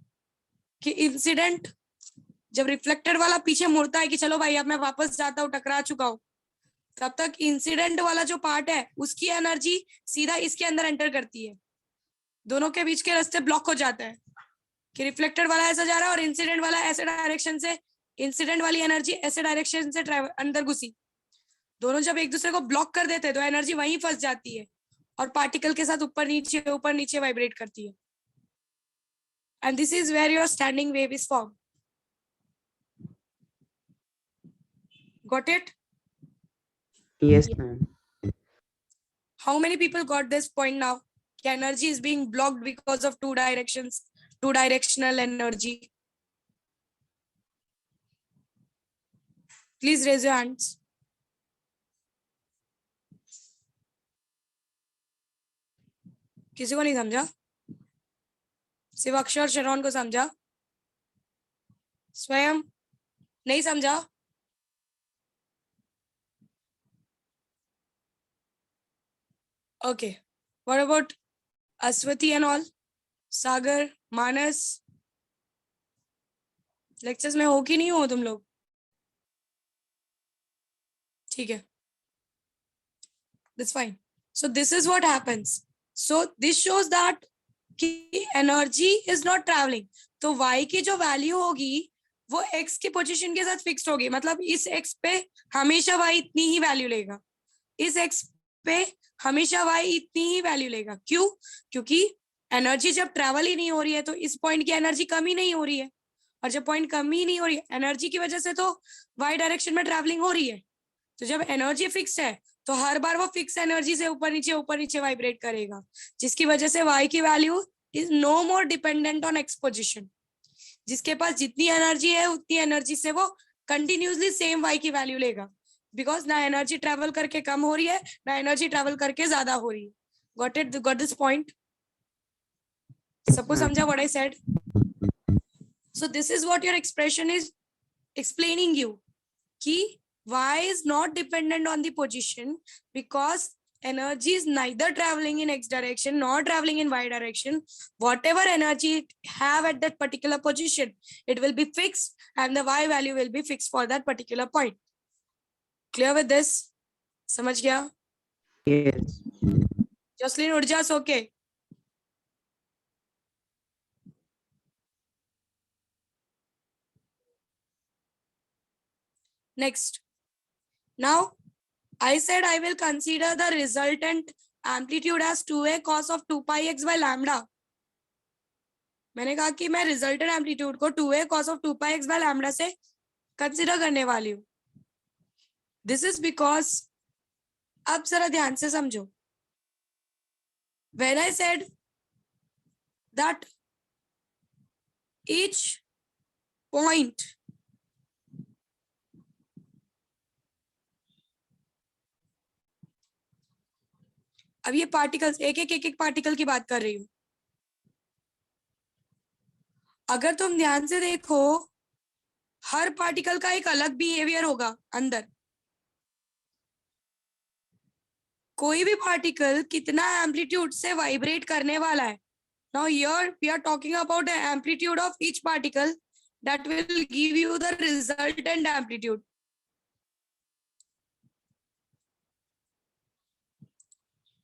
कि इंसिडेंट जब रिफ्लेक्टेड वाला पीछे मुड़ता है कि चलो भाई अब मैं वापस जाता हूँ, टकरा चुका हूँ, तब तक इंसिडेंट वाला जो पार्ट है उसकी एनर्जी सीधा इसके अंदर एंटर करती है। दोनों के बीच के रास्ते ब्लॉक हो जाते हैं कि रिफ्लेक्टेड वाला ऐसा जा रहा है और इंसिडेंट वाला ऐसे डायरेक्शन से, इंसिडेंट वाली एनर्जी ऐसे डायरेक्शन से अंदर घुसी। दोनों जब एक दूसरे को ब्लॉक कर देते हैं तो एनर्जी वहीं फंस जाती है और पार्टिकल के साथ ऊपर नीचे वाइब्रेट करती है। And this is where your standing wave is form. Got it? Yes, ma'am. How many people got this point now? Energy is being blocked because of two directional energy. Please raise your hands. किसी को नहीं समझा? सिर्फ अक्षर शरण को समझा? स्वयं नहीं समझा? Okay. What about Aswati and all? Sagar, Manas, lectures में हो कि नहीं हो तुम लोग? ठीक है, that's fine. So this is what happens. So this shows that कि energy is not traveling. तो y की जो वैल्यू होगी वो x की पोजीशन के साथ फिक्स्ड होगी। मतलब इस x पे हमेशा y इतनी ही वैल्यू लेगा, इस x पे हमेशा y इतनी ही वैल्यू लेगा। क्यों? क्योंकि एनर्जी जब ट्रैवल ही नहीं हो रही है तो इस पॉइंट की एनर्जी कम ही नहीं हो रही है, और जब पॉइंट कम ही नहीं हो रही है एनर्जी की वजह से तो y डायरेक्शन में ट्रैवलिंग हो रही है। तो जब एनर्जी फिक्स है तो हर बार वो फिक्स एनर्जी से ऊपर नीचे वाइब्रेट करेगा, जिसकी वजह से y की value is no more dependent on x position. जिसके पास जितनी एनर्जी है उतनी एनर्जी से वो कंटिन्यूसली सेम y की वैल्यू लेगा, बिकॉज ना एनर्जी ट्रेवल करके कम हो रही है ना एनर्जी ट्रेवल करके ज्यादा हो रही है। Got this point? सबको समझा what I said? So this is what your expression is explaining you कि y is not dependent on the position because energy is neither traveling in x direction nor traveling in y direction. Whatever energy it have at that particular position, it will be fixed and the y value will be fixed for that particular point. Clear with this? समझ गया? Yes. Jocelyn उठ जा सो के। Next. Now, I said I will consider the resultant amplitude as 2a cos of 2 pi x by lambda. मैंने कहा कि मैं resultant amplitude को 2a cos of 2 pi x by lambda से कंसिडर करने वाली हूँ। दिस इज बिकॉज, अब जरा ध्यान से समझो, when I said that each point अब ये पार्टिकल्स एक पार्टिकल की बात कर रही हूं। अगर तुम ध्यान से देखो हर पार्टिकल का एक अलग बिहेवियर होगा अंदर। कोई भी पार्टिकल कितना एम्पलीट्यूड से वाइब्रेट करने वाला है। Now here we are talking about the amplitude of each particle that will give you the resultant amplitude.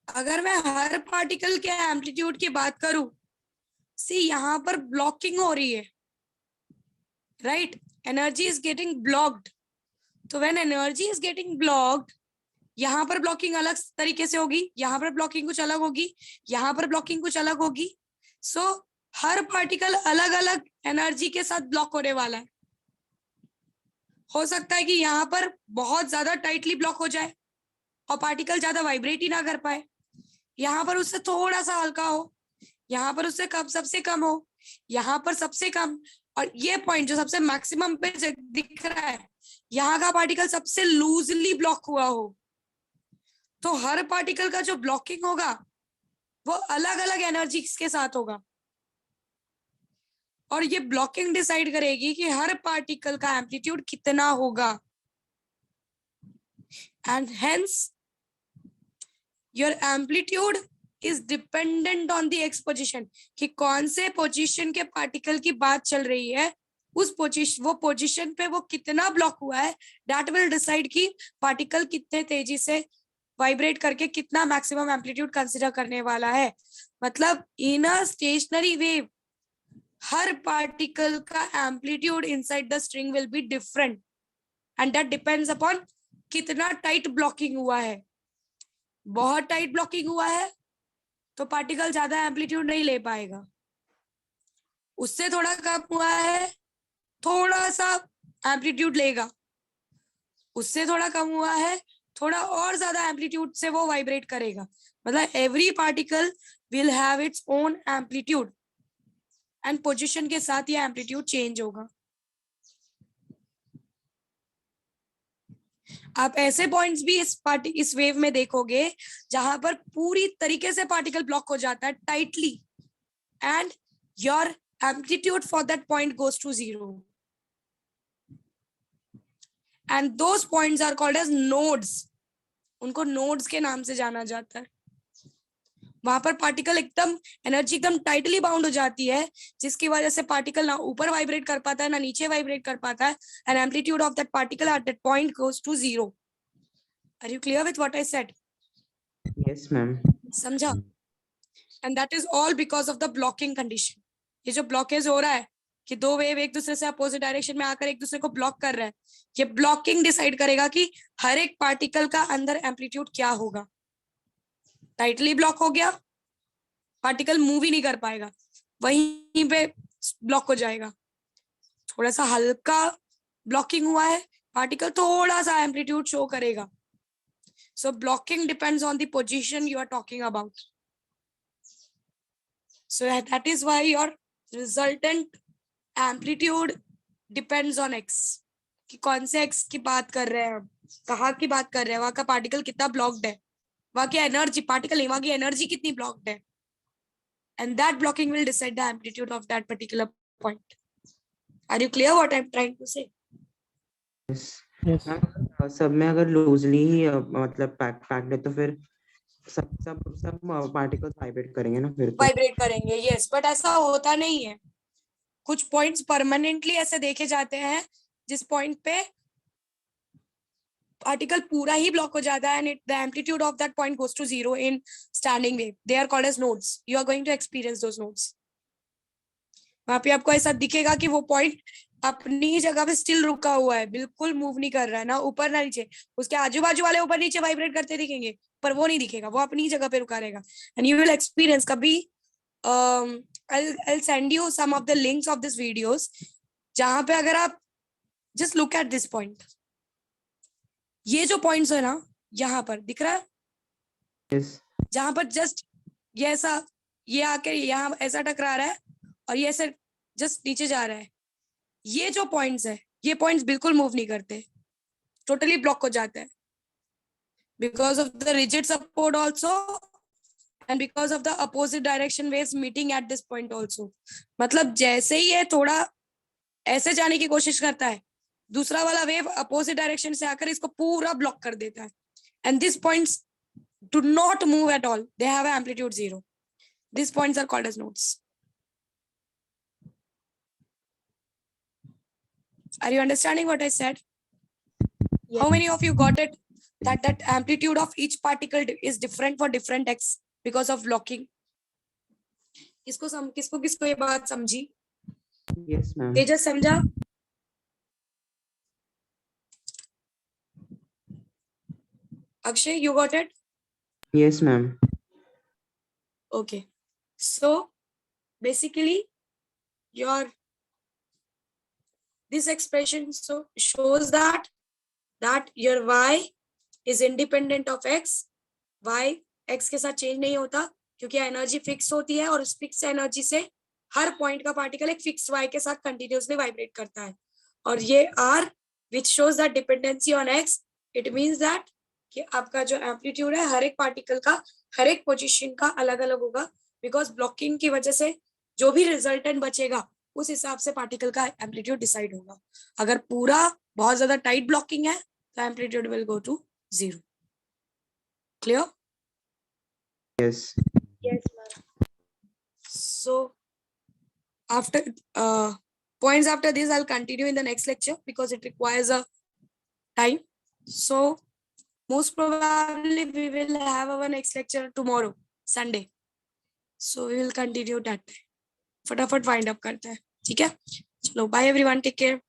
अगर मैं हर पार्टिकल के एम्पलीट्यूड की बात करूं, सी यहां पर ब्लॉकिंग हो रही है, right? Energy is getting blocked. तो when energy is getting blocked, यहाँ पर ब्लॉकिंग अलग तरीके से होगी, यहाँ पर ब्लॉकिंग कुछ अलग होगी, यहाँ पर ब्लॉकिंग कुछ अलग होगी। सो हर पार्टिकल अलग अलग एनर्जी के साथ ब्लॉक होने वाला है। हो सकता है कि यहाँ पर बहुत ज्यादा टाइटली ब्लॉक हो जाए और पार्टिकल ज्यादा वाइब्रेट ही ना कर पाए, यहाँ पर उससे थोड़ा सा हल्का हो, यहाँ पर उससे कम, सबसे कम हो, यहाँ पर सबसे कम, और ये पॉइंट जो सबसे मैक्सिमम पे दिख रहा है, यहाँ का पार्टिकल सबसे लूजली ब्लॉक हुआ हो। तो हर पार्टिकल का जो ब्लॉकिंग होगा वो अलग अलग एनर्जी के साथ होगा, और ये ब्लॉकिंग डिसाइड करेगी कि हर पार्टिकल का एम्पलीट्यूड कितना होगा। And hence your amplitude is dependent on the x position, कि कौन से पोजीशन के पार्टिकल की बात चल रही है, उस पोजीशन, वो पोजीशन पे वो कितना ब्लॉक हुआ है, दैट विल डिसाइड कि पार्टिकल कितने तेजी से वाइब्रेट करके कितना मैक्सिमम एम्पलीट्यूड कंसीडर करने वाला है। मतलब इन अ स्टेशनरी वेव हर पार्टिकल का amplitude inside the string will be different, and that depends upon कितना टाइट ब्लॉकिंग हुआ है। बहुत टाइट ब्लॉकिंग हुआ है तो पार्टिकल ज्यादा एम्पलीट्यूड नहीं ले पाएगा, उससे थोड़ा कम हुआ है थोड़ा सा एम्पलीट्यूड लेगा, उससे थोड़ा कम हुआ है थोड़ा और ज्यादा एम्पलीट्यूड से वो वाइब्रेट करेगा। मतलब every particle will have its own amplitude, and position के साथ ये एम्पलीट्यूड चेंज होगा। आप ऐसे पॉइंट्स भी इस वेव में देखोगे जहां पर पूरी तरीके से पार्टिकल ब्लॉक हो जाता है tightly, and your amplitude for that point goes to 0, and those points are called as nodes. उनको नोड्स के नाम से जाना जाता है। वहां पर पार्टिकल एकदम एनर्जी एकदम टाइटली बाउंड हो जाती है, जिसकी वजह से पार्टिकल ना ऊपर वाइब्रेट कर पाता है ना नीचे वाइब्रेट कर पाता है, and amplitude of that particle at that point goes to 0। Are you clear with what I said? Yes, ma'am. समझा? And that is all because of the blocking condition. ये जो ब्लॉकेज हो रहा है कि दो वेव एक दूसरे से अपोजिट डायरेक्शन में आकर एक दूसरे को ब्लॉक कर रहा है, ये ब्लॉकिंग डिसाइड करेगा कि हर एक पार्टिकल का अंदर एम्पलीट्यूड क्या होगा। टाइटली ब्लॉक हो गया, पार्टिकल मूव ही नहीं कर पाएगा, वहीं पे ब्लॉक हो जाएगा। थोड़ा सा हल्का ब्लॉकिंग हुआ है, पार्टिकल थोड़ा सा एम्पलीट्यूड शो करेगा। So blocking depends on the position you are talking about. So that is why your resultant amplitude depends on x, कि कौन से x की बात कर रहे हैं हम, कहाँ की बात कर रहे हैं, वहां का पार्टिकल कितना ब्लॉक्ड है, वहां की एनर्जी, पार्टिकल नहीं, वहां की एनर्जी कितनी ब्लॉक्ड है, and that blocking will decide the amplitude of that particular point. Are you clear what I'm trying to say? Yes. Yes. Ma'am सब में अगर लूजली ही मतलब पैक्ड है तो फिर सब सब सब पार्टिकल्स वाइब्रेट करेंगे ना फिर तो। वाइब्रेट करेंगे, यस, बट ऐसा होता नहीं है। कुछ पॉइंट्स परमानेंटली ऐसे देखे जाते हैं जिस पॉइंट पे पार्टिकल पूरा ही ब्लॉक हो जाता है, and the amplitude of that point goes to 0 in standing wave. They are called as nodes. You are going to experience those nodes. वहां पे आपको ऐसा दिखेगा कि वो पॉइंट अपनी जगह पे स्टिल रुका हुआ है, बिल्कुल मूव नहीं कर रहा है, ना ऊपर ना नीचे। उसके आजू बाजू वाले ऊपर नीचे वाइब्रेट करते दिखेंगे, पर वो नहीं दिखेगा, वो अपनी जगह पे रुका रहेगा। एंड यू विल एक्सपीरियंस कभी, I'll send you some of the links of this videos, जहां पे अगर आप just look at this point, ये जो पॉइंट्स है ना, यहाँ पर दिख रहा है, Yes. जहां पर जस्ट ये ऐसा, ये आके यहाँ ऐसा टकरा रहा है और ये ऐसे जस्ट नीचे जा रहा है, ये जो पॉइंट्स है, ये पॉइंट्स बिल्कुल मूव नहीं करते, टोटली ब्लॉक हो जाते हैं, because of the rigid support also, and because of the opposite direction waves meeting at this point also. मतलब जैसे ही ये थोड़ा ऐसे जाने की कोशिश करता है, दूसरा वाला वेव अपोजिट डायरेक्शन से आकर इसको पूरा ब्लॉक कर देता है, and this points do not move at all, they have an amplitude 0. These points are called as nodes. Are you understanding what I said? Yes. How many of you got it that amplitude of each particle is different for different x because of blocking? किसको ये बात समझी? Yes, ma'am. तेजस समझा? Akshay, you got it? Yes, ma'am. Okay. So basically this expression shows that your y is independent of x. y x के साथ change नहीं होता क्योंकि एनर्जी फिक्स होती है और उस फिक्स एनर्जी से हर पॉइंट का पार्टिकल एक फिक्स y के साथ कंटिन्यूअसली वाइब्रेट करता है. और ये r which shows that dependency on x, it means that कि आपका जो एम्पलीट्यूड है हर एक पार्टिकल का हर एक पोजीशन का अलग अलग होगा, बिकॉज ब्लॉकिंग की वजह से जो भी रिजल्टेंट बचेगा उस हिसाब से पार्टिकल का एम्पलीट्यूड डिसाइड होगा. अगर पूरा बहुत ज्यादा टाइट ब्लॉकिंग है तो amplitude will go to 0. Clear? Yes. Yes, ma'am. So after points after this I'll continue in the next lecture because it requires a time. So most probably we will have our next lecture tomorrow, Sunday. So we will continue that. फटाफट wind up करते हैं. ठीक है, चलो bye everyone, take care.